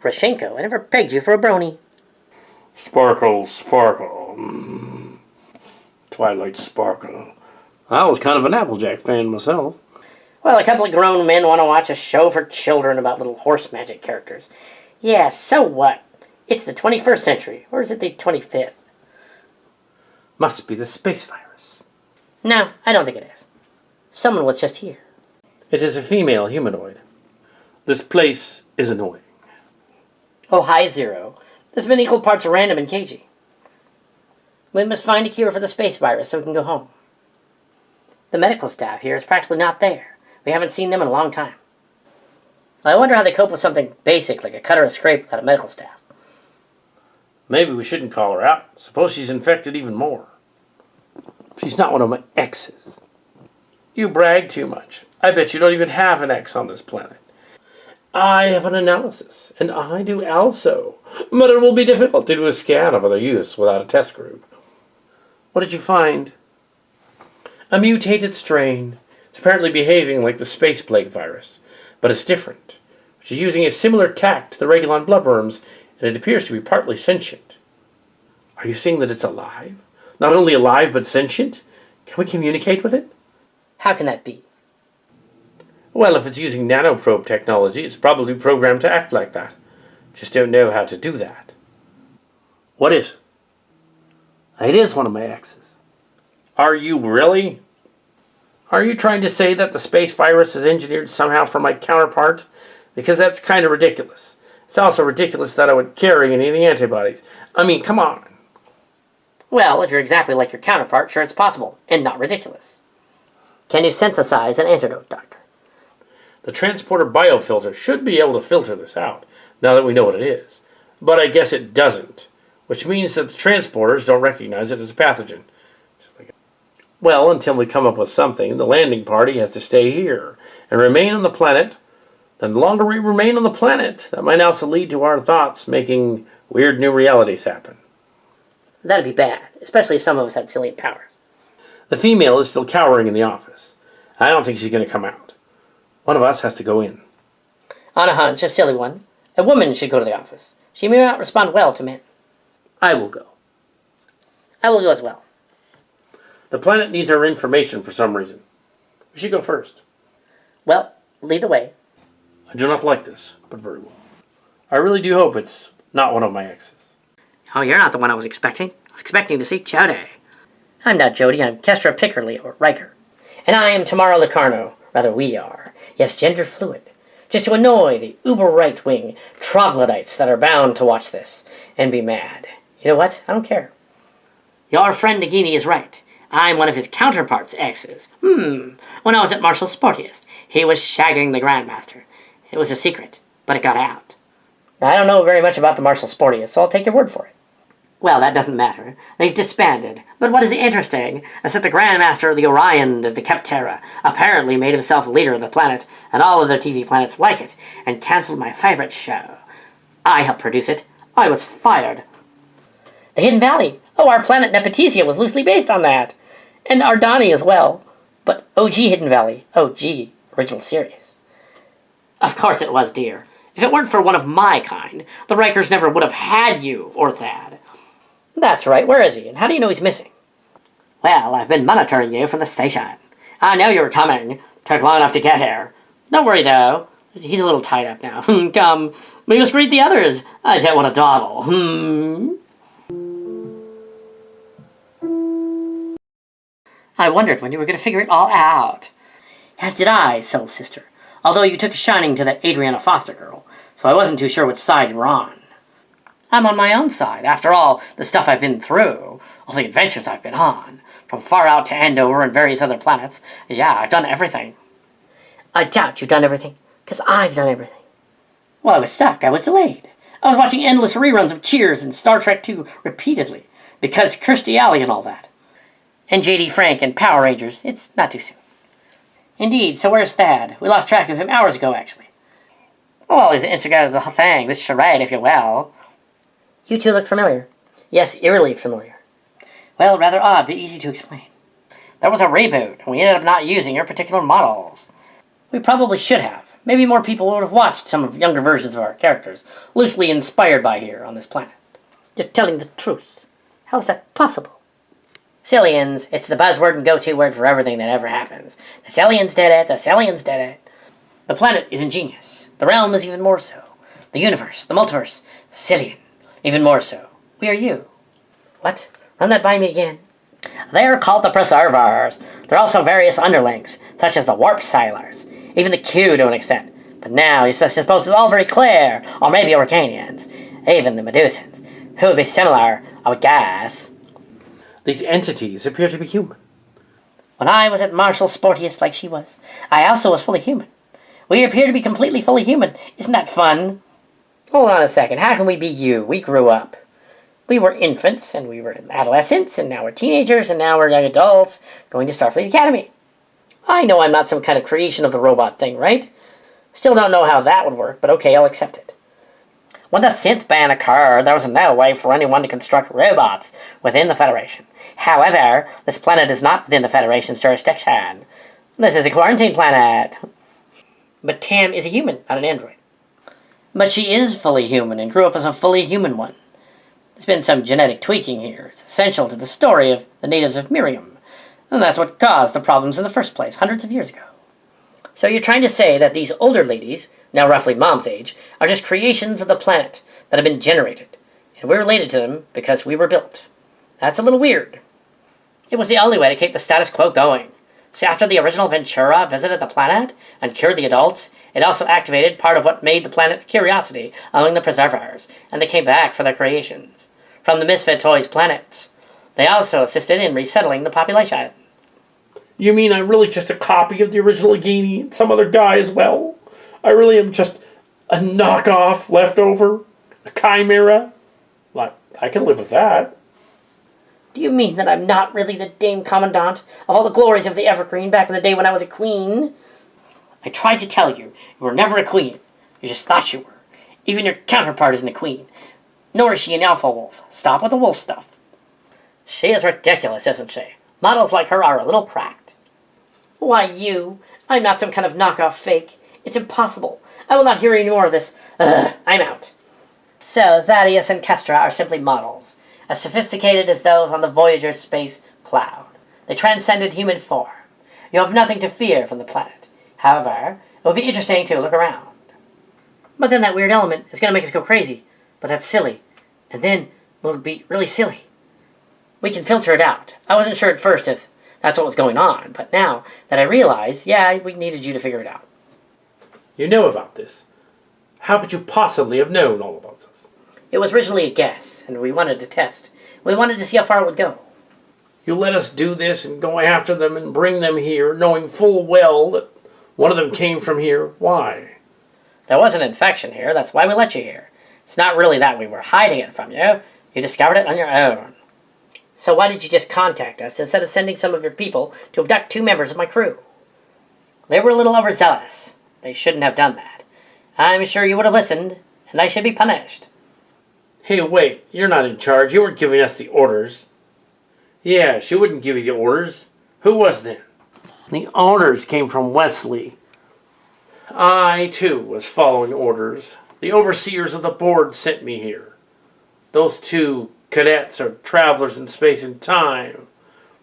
Rashenko, I never pegged you for a brony.
Sparkle, sparkle. Twilight sparkle. I was kind of an Applejack fan myself.
Well, a couple of grown men want to watch a show for children about little horse magic characters. Yeah, so what? It's the 21st century, or is it the 25th?
Must be the space virus.
No, I don't think it is. Someone was just here.
It is a female humanoid. This place is annoying.
Oh, hi, Zero. There's been equal parts random and cagey. We must find a cure for the space virus so we can go home. The medical staff here is practically not there. We haven't seen them in a long time. I wonder how they cope with something basic like a cut or a scrape without a medical staff.
Maybe we shouldn't call her out. Suppose she's infected even more. She's not one of my exes. You brag too much. I bet you don't even have an ex on this planet. I have an analysis, and I do also. But it will be difficult to do a scan of other youths without a test group. What did you find? A mutated strain. It's apparently behaving like the space plague virus, but it's different. She's using a similar tact to the Regulon bloodworms, and it appears to be partly sentient. Are you saying that it's alive? Not only alive, but sentient? Can we communicate with it?
How can that be?
Well, if it's using nanoprobe technology, it's probably programmed to act like that. Just don't know how to do that. What is it? It is one of my exes. Are you really? Are you trying to say that the space virus is engineered somehow for my counterpart? Because that's kind of ridiculous. It's also ridiculous that I would carry any of the antibodies. I mean, come on.
Well, if you're exactly like your counterpart, sure it's possible, and not ridiculous. Can you synthesize an antidote, Doctor?
The transporter biofilter should be able to filter this out, now that we know what it is. But I guess it doesn't, which means that the transporters don't recognize it as a pathogen. Well, until we come up with something, the landing party has to stay here and remain on the planet. Then the longer we remain on the planet, that might also lead to our thoughts making weird new realities happen.
That'd be bad, especially if some of us had Sillian powers.
The female is still cowering in the office. I don't think she's going to come out. One of us has to go in.
On a hunch, a silly one, a woman should go to the office. She may not respond well to men.
I will go.
I will go as well.
The planet needs our information for some reason. We should go first.
Well, lead the way.
I do not like this, but very well. I really do hope it's not one of my exes.
Oh, you're not the one I was expecting. I was expecting to see Chowday. I'm not Jody, I'm Kestra Picard, or Riker. And I am Tamara Locarno. Rather, we are. Yes, gender fluid. Just to annoy the uber right-wing troglodytes that are bound to watch this and be mad. You know what? I don't care. Your friend Nagini is right. I'm one of his counterparts' exes. When I was at Marshall Sportiest, he was shagging the Grandmaster. It was a secret, but it got out. I don't know very much about the Marshall Sportiest, so I'll take your word for it. Well, that doesn't matter. They've disbanded. But what is interesting is that the Grandmaster of the Orion of the Keptera apparently made himself leader of the planet, and all other TV planets like it, and cancelled my favorite show. I helped produce it. I was fired. The Hidden Valley. Oh, our planet Nepotesia was loosely based on that. And Ardani as well. But OG Hidden Valley. OG original series. Of course it was, dear. If it weren't for one of my kind, the Rikers never would have had you, or Thad. That's right, where is he, and how do you know he's missing? Well, I've been monitoring you from the station. I know you were coming. Took long enough to get here. Don't worry, though. He's a little tied up now. Come, we must greet the others. I don't want to dawdle. I wondered when you were going to figure it all out. As did I, Soul Sister. Although you took a shining to that Adriana Foster girl, so I wasn't too sure which side you were on. I'm on my own side. After all, the stuff I've been through, all the adventures I've been on, from far out to Andover and various other planets, yeah, I've done everything. I doubt you've done everything, because I've done everything. Well, I was stuck. I was delayed. I was watching endless reruns of Cheers and Star Trek II repeatedly, because Kirstie Alley and all that. And J.D. Frank and Power Rangers. It's not too soon. Indeed, so where's Thad? We lost track of him hours ago, actually. Well, he's instigated the whole thing, this charade, if you will. You two look familiar. Yes, eerily familiar. Well, rather odd, but easy to explain. There was a reboot, and we ended up not using your particular models. We probably should have. Maybe more people would have watched some of younger versions of our characters, loosely inspired by here on this planet. You're telling the truth. How is that possible? Sillians, it's the buzzword and go-to word for everything that ever happens. The Sillians did it, the Sillians did it. The planet is ingenious. The realm is even more so. The universe, the multiverse, Sillian, even more so. We are you. What? Run that by me again. They're called the Preservers. There are also various underlings, such as the Warp Sailors, even the Q to an extent. But now, I suppose it's all very clear, or maybe Organians, even the Medusans, who would be similar, I would guess.
These entities appear to be human.
When I was at Marshall Sportiest like she was, I also was fully human. We appear to be completely fully human. Isn't that fun? Hold on a second. How can we be you? We grew up. We were infants, and we were adolescents, and now we're teenagers, and now we're young adults going to Starfleet Academy. I know I'm not some kind of creation of the robot thing, right? Still don't know how that would work, but okay, I'll accept it. When the synth ban occurred, there was no way for anyone to construct robots within the Federation. However, this planet is not within the Federation's jurisdiction. This is a quarantine planet. But Tam is a human, not an android. But she is fully human and grew up as a fully human one. There's been some genetic tweaking here. It's essential to the story of the natives of Miriam. And that's what caused the problems in the first place, hundreds of years ago. So you're trying to say that these older ladies, now roughly Mom's age, are just creations of the planet that have been generated, and we're related to them because we were built. That's a little weird. It was the only way to keep the status quo going. See, after the original Ventura visited the planet and cured the adults, it also activated part of what made the planet a curiosity among the Preservers, and they came back for their creations. From the Misfit Toys planets. They also assisted in resettling the population.
You mean I'm really just a copy of the original Agini and some other guy as well? I really am just a knockoff leftover? A chimera? Like, I can live with that.
Do you mean that I'm not really the Dame Commandant of all the glories of the Evergreen back in the day when I was a queen? I tried to tell you, you were never a queen. You just thought you were. Even your counterpart isn't a queen. Nor is she an alpha wolf. Stop with the wolf stuff. She is ridiculous, isn't she? Models like her are a little cracked. Why, I'm not some kind of knockoff fake. It's impossible. I will not hear any more of this. I'm out. So, Thaddeus and Kestra are simply models, as sophisticated as those on the Voyager's space cloud. They transcended human form. You have nothing to fear from the planet. However, it will be interesting to look around. But then that weird element is going to make us go crazy. But that's silly. And then we'll be really silly. We can filter it out. I wasn't sure at first if that's what was going on, but now that I realize, yeah, we needed you to figure it out.
You know about this. How could you possibly have known all about this?
It was originally a guess, and we wanted to test. We wanted to see how far it would go.
You let us do this and go after them and bring them here, knowing full well that one of them came from here. Why?
There was an infection here, that's why we let you here. It's not really that we were hiding it from you. You discovered it on your own. So why did you just contact us instead of sending some of your people to abduct 2 members of my crew? They were a little overzealous. They shouldn't have done that. I'm sure you would have listened, and I should be punished.
Hey, wait, you're not in charge. You weren't giving us the orders. Yeah, she wouldn't give you the orders. Who was then? The orders came from Wesley. I, too, was following orders. The overseers of the board sent me here. Those two cadets are travelers in space and time.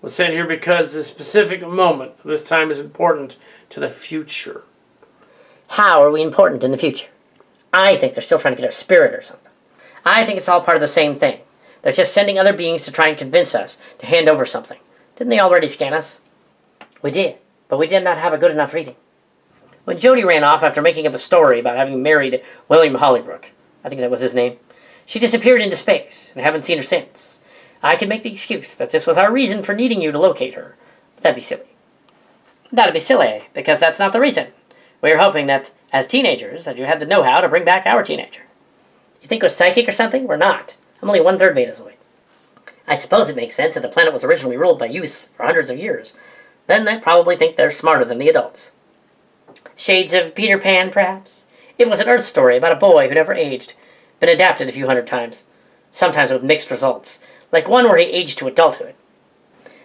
Was sent here because this specific moment of this time is important to the future.
How are we important in the future? I think they're still trying to get our spirit or something. I think it's all part of the same thing. They're just sending other beings to try and convince us to hand over something. Didn't they already scan us? We did, but we did not have a good enough reading. When Jody ran off after making up a story about having married William Hollybrook, I think that was his name, she disappeared into space, and haven't seen her since. I could make the excuse that this was our reason for needing you to locate her, but that'd be silly. That'd be silly, because that's not the reason. We were hoping that, as teenagers, that you had the know-how to bring back our teenager. You think it was psychic or something? We're not. I'm only one-third Betazoid. I suppose it makes sense that the planet was originally ruled by youths for hundreds of years. Then they probably think they're smarter than the adults. Shades of Peter Pan, perhaps? It was an Earth story about a boy who never aged. Been adapted a few hundred times. Sometimes with mixed results. Like one where he aged to adulthood.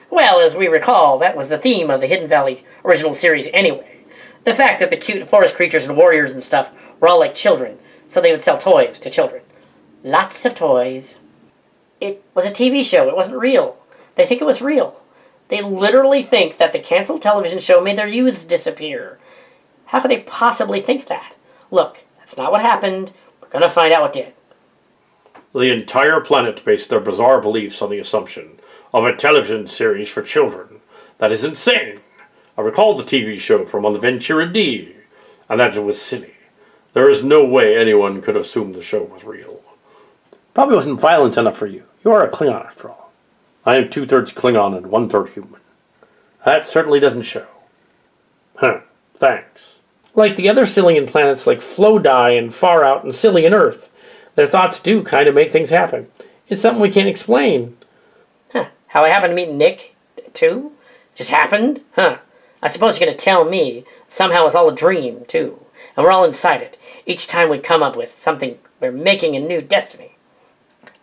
Well, as we recall, that was the theme of the Hidden Valley original series anyway. The fact that the cute forest creatures and warriors and stuff were all like children, so they would sell toys to children. Lots of toys. It was a TV show. It wasn't real. They think it was real. They literally think that the canceled television show made their youths disappear. How could they possibly think that? Look, that's not what happened. We're going to find out what did.
The entire planet based their bizarre beliefs on the assumption of a television series for children. That is insane. I recall the TV show from on Ventura D, and that it was silly. There is no way anyone could assume the show was real. Probably wasn't violent enough for you. You are a Klingon after all. I am 2/3 Klingon and 1/3 human. That certainly doesn't show. Huh, thanks. Like the other Sillian planets like Flodai and Far Out and Sillian Earth, their thoughts do kind of make things happen. It's something we can't explain.
Huh, how I happened to meet Nick, too? Just happened? Huh. I suppose you're going to tell me somehow it's all a dream, too. And we're all inside it. Each time we come up with something, we're making a new destiny.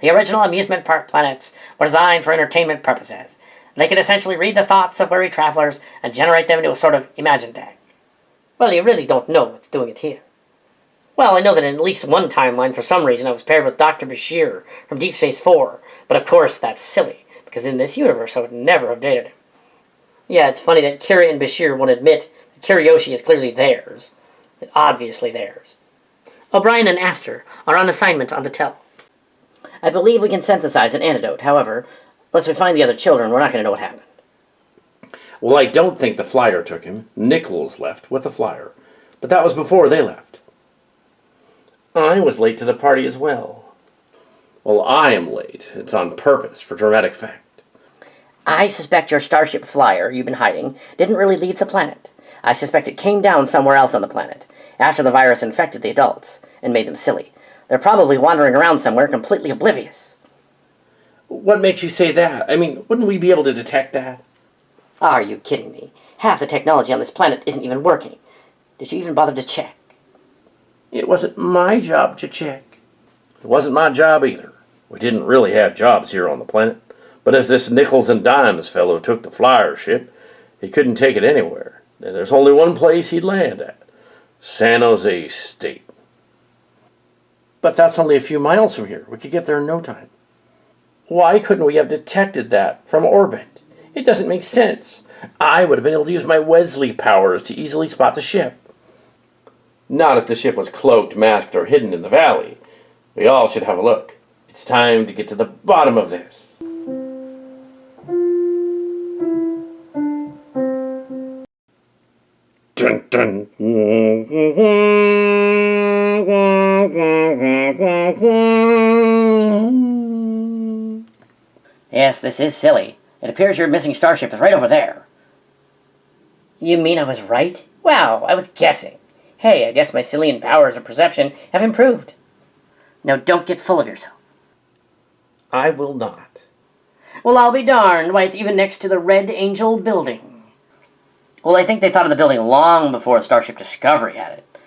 The original amusement park planets were designed for entertainment purposes. They could essentially read the thoughts of weary travelers and generate them into a sort of imagine tag. Well, you really don't know what's doing it here. Well, I know that in at least one timeline, for some reason, I was paired with Dr. Bashir from Deep Space 4. But of course, that's silly, because in this universe, I would never have dated him. Yeah, it's funny that Kira and Bashir won't admit that Kiriyoshi is clearly theirs. Obviously theirs. O'Brien and Astor are on assignment on the Tel. I believe we can synthesize an antidote. However, unless we find the other children, we're not going to know what happened.
Well, I don't think the flyer took him. Nichols left with the flyer. But that was before they left. I was late to the party as well. Well, I am late. It's on purpose, for dramatic effect.
I suspect your Starship flyer you've been hiding didn't really leave the planet. I suspect it came down somewhere else on the planet, after the virus infected the adults, and made them silly. They're probably wandering around somewhere completely oblivious.
What makes you say that? I mean, wouldn't we be able to detect that?
Are you kidding me? Half the technology on this planet isn't even working. Did you even bother to check?
It wasn't my job to check. It wasn't my job either. We didn't really have jobs here on the planet. But if this nickels and dimes fellow took the flyer ship, he couldn't take it anywhere. And there's only one place he'd land at. San Jose State. But that's only a few miles from here. We could get there in no time. Why couldn't we have detected that from orbit? It doesn't make sense. I would have been able to use my Wesley powers to easily spot the ship. Not if the ship was cloaked, masked, or hidden in the valley. We all should have a look. It's time to get to the bottom of this. Dun, dun.
Yes, this is silly. It appears your missing starship is right over there. You mean I was right? Wow, I was guessing. Hey, I guess my Sillian powers of perception have improved. Now don't get full of yourself.
I will not.
Well, I'll be darned. Why, it's even next to the Red Angel building. Well, I think they thought of the building long before Starship Discovery had it.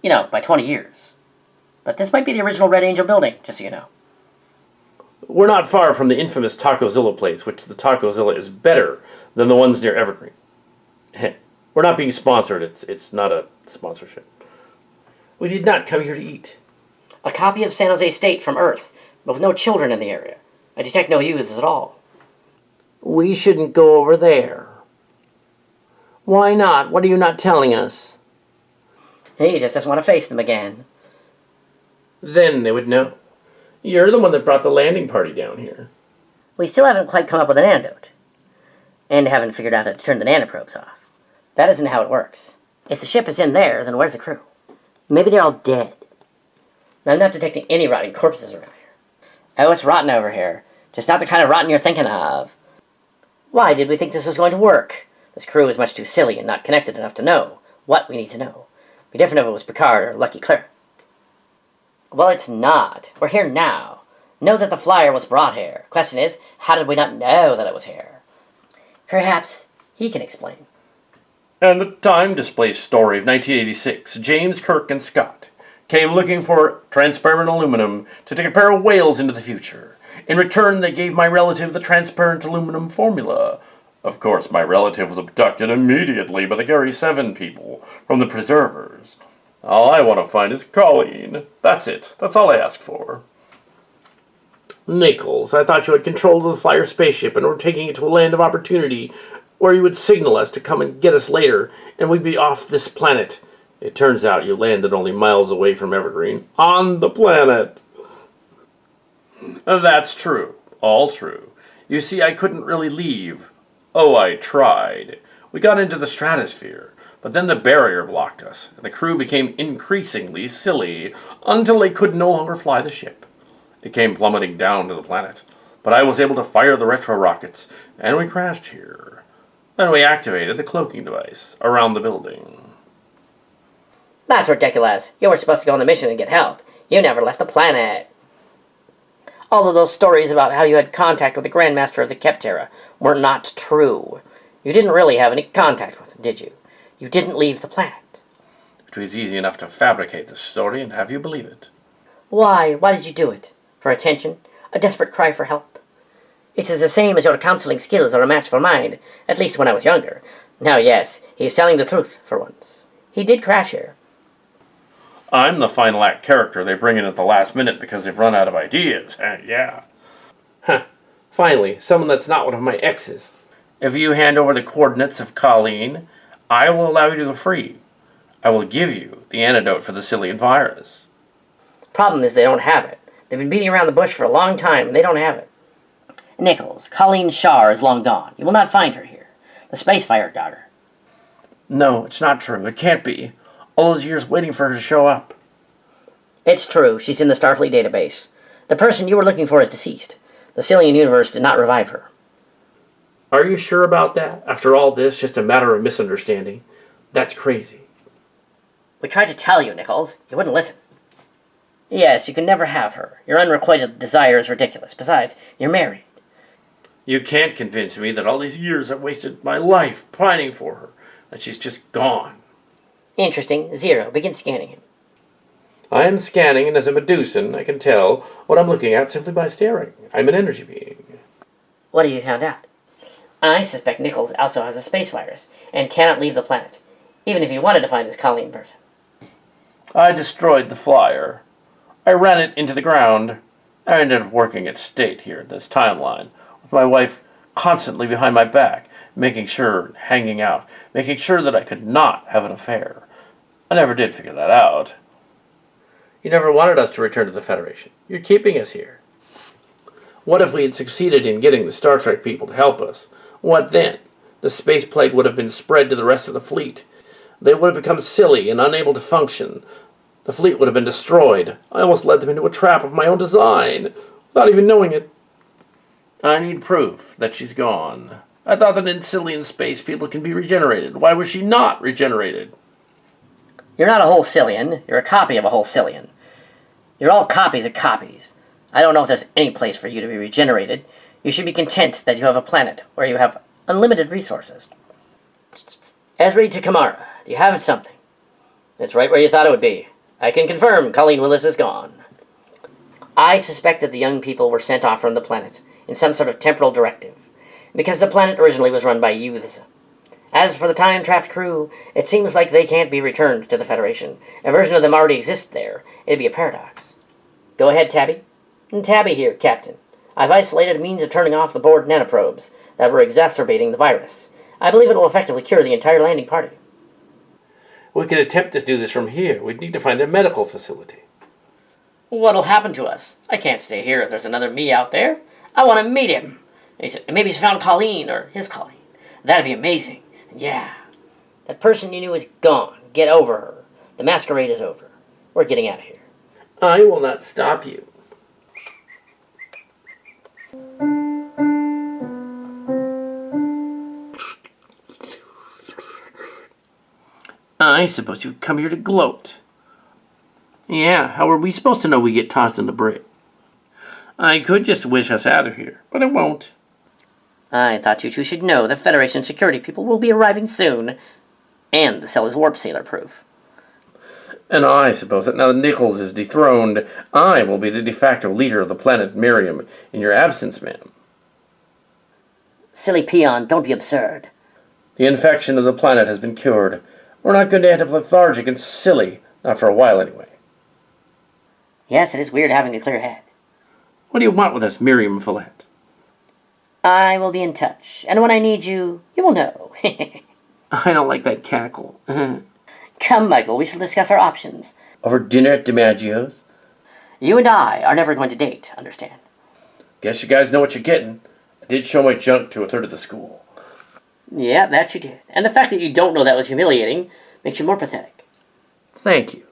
You know, by 20 years. But this might be the original Red Angel building, just so you know.
We're not far from the infamous Tacozilla place, which the Tacozilla is better than the ones near Evergreen. We're not being sponsored. It's not a sponsorship. We did not come here to eat.
A copy of San Jose State from Earth, but with no children in the area. I detect no youths at all.
We shouldn't go over there. Why not? What are you not telling us?
He just doesn't want to face them again.
Then they would know. You're the one that brought the landing party down here.
We still haven't quite come up with an antidote. And haven't figured out how to turn the nanoprobes off. That isn't how it works. If the ship is in there, then where's the crew? Maybe they're all dead. I'm not detecting any rotting corpses around here. Oh, it's rotten over here. Just not the kind of rotten you're thinking of. Why did we think this was going to work? This crew is much too silly and not connected enough to know what we need to know. It'd be different if it was Picard or Lucky Cleric. Well, it's not. We're here now. Know that the flyer was brought here. Question is, how did we not know that it was here? Perhaps he can explain.
And the time-displaced story of 1986, James, Kirk, and Scott came looking for transparent aluminum to take a pair of whales into the future. In return, they gave my relative the transparent aluminum formula. Of course, my relative was abducted immediately by the Gary 7 people from the preservers. All I want to find is Colleen. That's it. That's all I ask for. Nichols, I thought you had control of the flyer spaceship and were taking it to a land of opportunity where you would signal us to come and get us later, and we'd be off this planet. It turns out you landed only miles away from Evergreen, on the planet. That's true. All true. You see, I couldn't really leave. Oh, I tried. We got into the stratosphere, but then the barrier blocked us, and the crew became increasingly silly until they could no longer fly the ship. It came plummeting down to the planet, but I was able to fire the retro rockets, and we crashed here. Then we activated the cloaking device around the building.
That's ridiculous. You were supposed to go on the mission and get help. You never left the planet. All of those stories about how you had contact with the Grandmaster of the Keptera were not true. You didn't really have any contact with him, did you? You didn't leave the planet.
It was easy enough to fabricate the story and have you believe it.
Why? Why did you do it? For attention? A desperate cry for help? It is the same as your counseling skills are a match for mine, at least when I was younger. Now, yes, he's telling the truth for once. He did crash here.
I'm the final act character they bring in at the last minute because they've run out of ideas. Yeah. Huh. Finally, someone that's not one of my exes. If you hand over the coordinates of Colleen, I will allow you to go free. I will give you the antidote for the Sillian virus.
Problem is they don't have it. They've been beating around the bush for a long time, and they don't have it. Nichols, Colleen Shaw is long gone. You will not find her here. The Spacefire got her.
No, it's not true. It can't be. All those years waiting for her to show up.
It's true. She's in the Starfleet database. The person you were looking for is deceased. The Sillian universe did not revive her.
Are you sure about that? After all this, just a matter of misunderstanding? That's crazy.
We tried to tell you, Nichols. You wouldn't listen. Yes, you can never have her. Your unrequited desire is ridiculous. Besides, you're married.
You can't convince me that all these years I've wasted my life pining for her, that she's just gone.
Interesting. Zero. Begin scanning him.
I am scanning, and as a Medusan, I can tell what I'm looking at simply by staring. I'm an energy being.
What have you found out? I suspect Nichols also has a space virus, and cannot leave the planet, even if he wanted to find this Colleen person.
I destroyed the flyer. I ran it into the ground. I ended up working at state here in this timeline, with my wife constantly behind my back, making sure, hanging out, making sure that I could not have an affair. I never did figure that out. You never wanted us to return to the Federation. You're keeping us here. What if we had succeeded in getting the Star Trek people to help us? What then? The space plague would have been spread to the rest of the fleet. They would have become silly and unable to function. The fleet would have been destroyed. I almost led them into a trap of my own design, without even knowing it. I need proof that she's gone. I thought that in Sillian space people can be regenerated. Why was she not regenerated?
You're not a whole Sillian. You're a copy of a whole Sillian. You're all copies of copies. I don't know if there's any place for you to be regenerated. You should be content that you have a planet where you have unlimited resources. Ezri to Tamara, do you have something? It's right where you thought it would be. I can confirm Colleen Willis is gone. I suspect that the young people were sent off from the planet in some sort of temporal directive, because the planet originally was run by youths. As for the time-trapped crew, it seems like they can't be returned to the Federation. A version of them already exists there. It'd be a paradox. Go ahead, Tabby. Tabby here, Captain. I've isolated a means of turning off the Borg nanoprobes that were exacerbating the virus. I believe it will effectively cure the entire landing party.
We could attempt to do this from here. We'd need to find a medical facility.
What'll happen to us? I can't stay here if there's another me out there. I want to meet him. Maybe he's found Colleen or his Colleen. That'd be amazing. Yeah. That person you knew is gone. Get over her. The masquerade is over. We're getting out of here.
I will not stop you.
I suppose you've come here to gloat. Yeah, how are we supposed to know we get tossed in the brig? I could just wish us out of here, but I won't.
I thought you two should know the Federation security people will be arriving soon. And the cell is warp sailor proof.
And I suppose that now that Nichols is dethroned, I will be the de facto leader of the planet Miriam in your absence, ma'am.
Silly peon, don't be absurd.
The infection of the planet has been cured. We're not going to end up lethargic and silly, not for a while anyway.
Yes, it is weird having a clear head.
What do you want with us, Miriam Follett?
I will be in touch, and when I need you, you will know.
I don't like that cackle.
Come, Michael, we shall discuss our options.
Over dinner at DiMaggio's?
You and I are never going to date, understand?
Guess you guys know what you're getting. I did show my junk to a third of the school.
Yeah, that you did. And the fact that you don't know that was humiliating makes you more pathetic.
Thank you.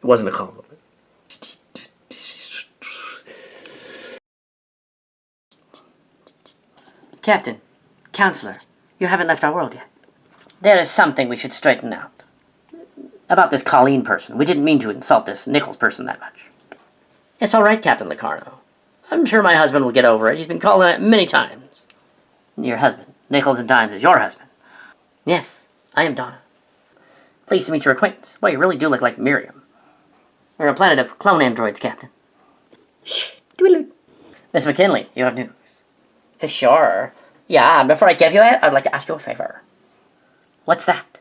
It wasn't a compliment.
Captain, Counselor, you haven't left our world yet. There is something we should straighten out. About this Colleen person. We didn't mean to insult this Nichols person that much. It's all right, Captain Locarno. I'm sure my husband will get over it. He's been calling it many times. Your husband. Nichols and Dimes is your husband. Yes, I am Donna. Pleased to meet your acquaintance. Well, you really do look like Miriam. We're a planet of clone androids, Captain. Shh. Miss McKinley, you have news. For sure. Yeah, before I give you it, I'd like to ask you a favor. What's that?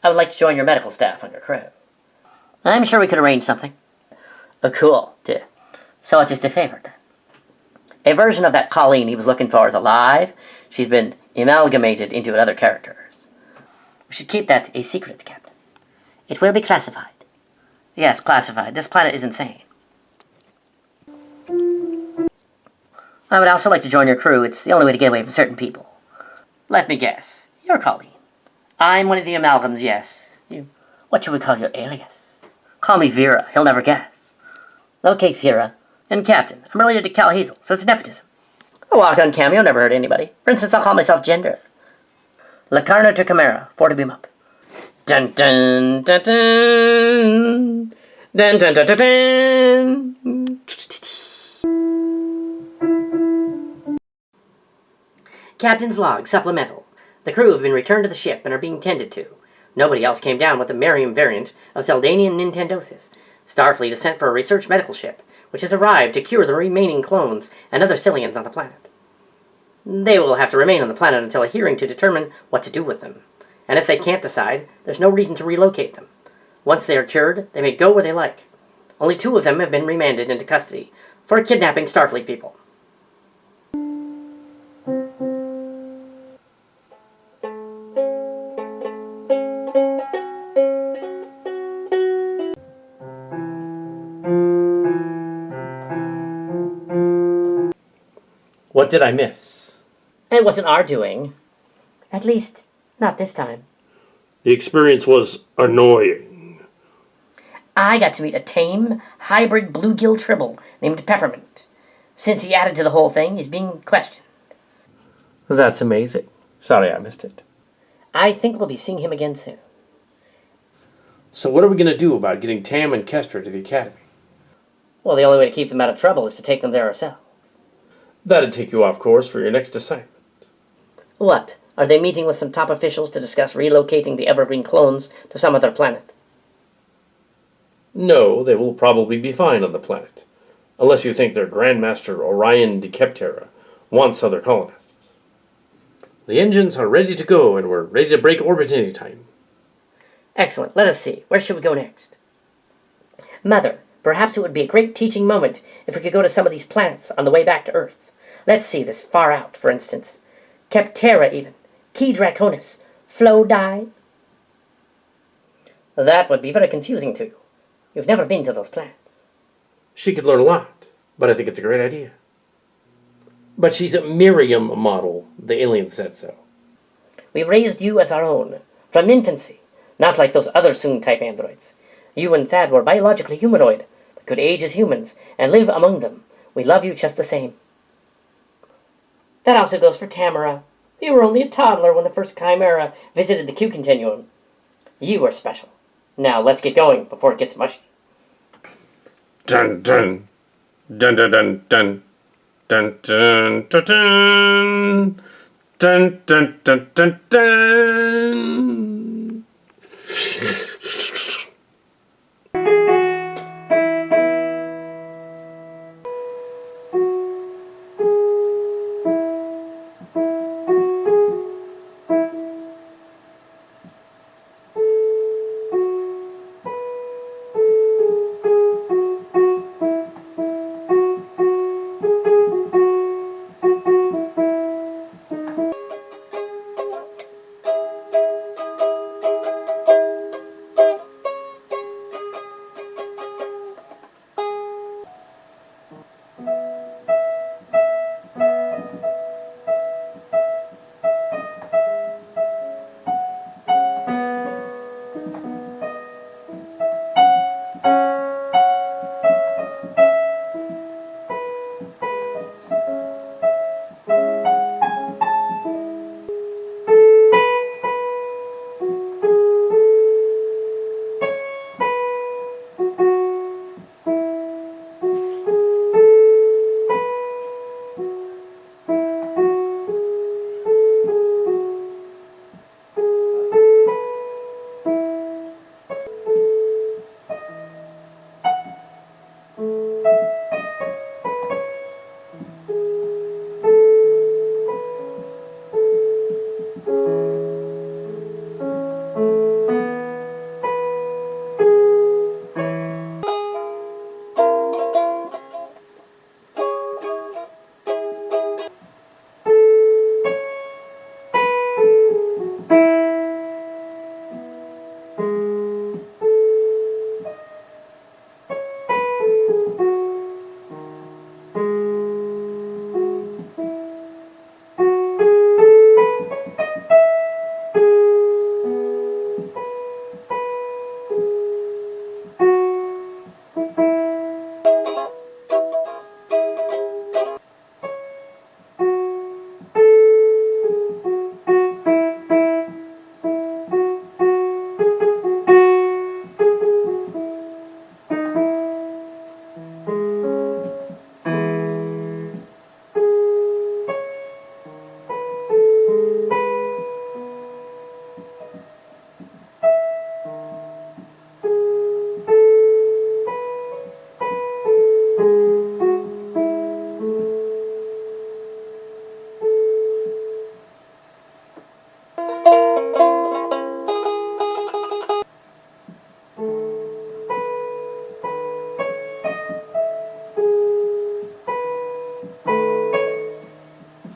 I would like to join your medical staff on your crew. I'm sure we could arrange something. Oh, cool. So what is the favor, then? A version of that Colleen he was looking for is alive. She's been amalgamated into other characters. We should keep that a secret, Captain. It will be classified. Yes, classified. This planet is insane. I would also like to join your crew. It's the only way to get away from certain people. Let me guess. You're Colleen. I'm one of the amalgams, yes. What should we call your alias? Call me Vera. He'll never guess. Okay, Vera. And Captain, I'm related to Cal Hazel, so it's nepotism. A walk-on cameo never hurt anybody. For instance, I'll call myself Gender. Locarno to Chimera, 4 to beam up. Dun dun dun dun. Dun dun dun dun dun. Captain's log, supplemental. The crew have been returned to the ship and are being tended to. Nobody else came down with the Miriam variant of Seldanian Nintendosis. Starfleet is sent for a research medical ship, which has arrived to cure the remaining clones and other Sillians on the planet. They will have to remain on the planet until a hearing to determine what to do with them. And if they can't decide, there's no reason to relocate them. Once they are cured, they may go where they like. Only 2 of them have been remanded into custody for kidnapping Starfleet people.
What did I miss?
It wasn't our doing. At least, not this time.
The experience was annoying.
I got to meet a tame, hybrid bluegill Tribble named Peppermint. Since he added to the whole thing, he's being questioned.
That's amazing. Sorry I missed it.
I think we'll be seeing him again soon.
So what are we going to do about getting Tam and Kestra to the Academy?
Well, the only way to keep them out of trouble is to take them there ourselves.
That'd take you off course for your next assignment.
What? Are they meeting with some top officials to discuss relocating the Evergreen clones to some other planet?
No, they will probably be fine on the planet. Unless you think their Grandmaster Orion de Keptera wants other colonists. The engines are ready to go, and we're ready to break orbit anytime.
Excellent. Let us see. Where should we go next? Mother, Perhaps it would be a great teaching moment if we could go to some of these planets on the way back to Earth. Let's see, this far out, for instance. Keptera, even. Key Draconis. Flodi. That would be very confusing to you. You've never been to those planets.
She could learn a lot, but I think it's a great idea. But she's a Miriam model. The alien said so.
We raised you as our own, from infancy, not like those other Soong-type androids. You and Thad were biologically humanoid, but could age as humans and live among them. We love you just the same. That also goes for Tamara. You were only a toddler when the first Chimera visited the Q continuum. You are special. Now let's get going before it gets mushy.
Dun dun. Dun dun dun dun. Dun dun dun dun. Dun dun dun dun dun.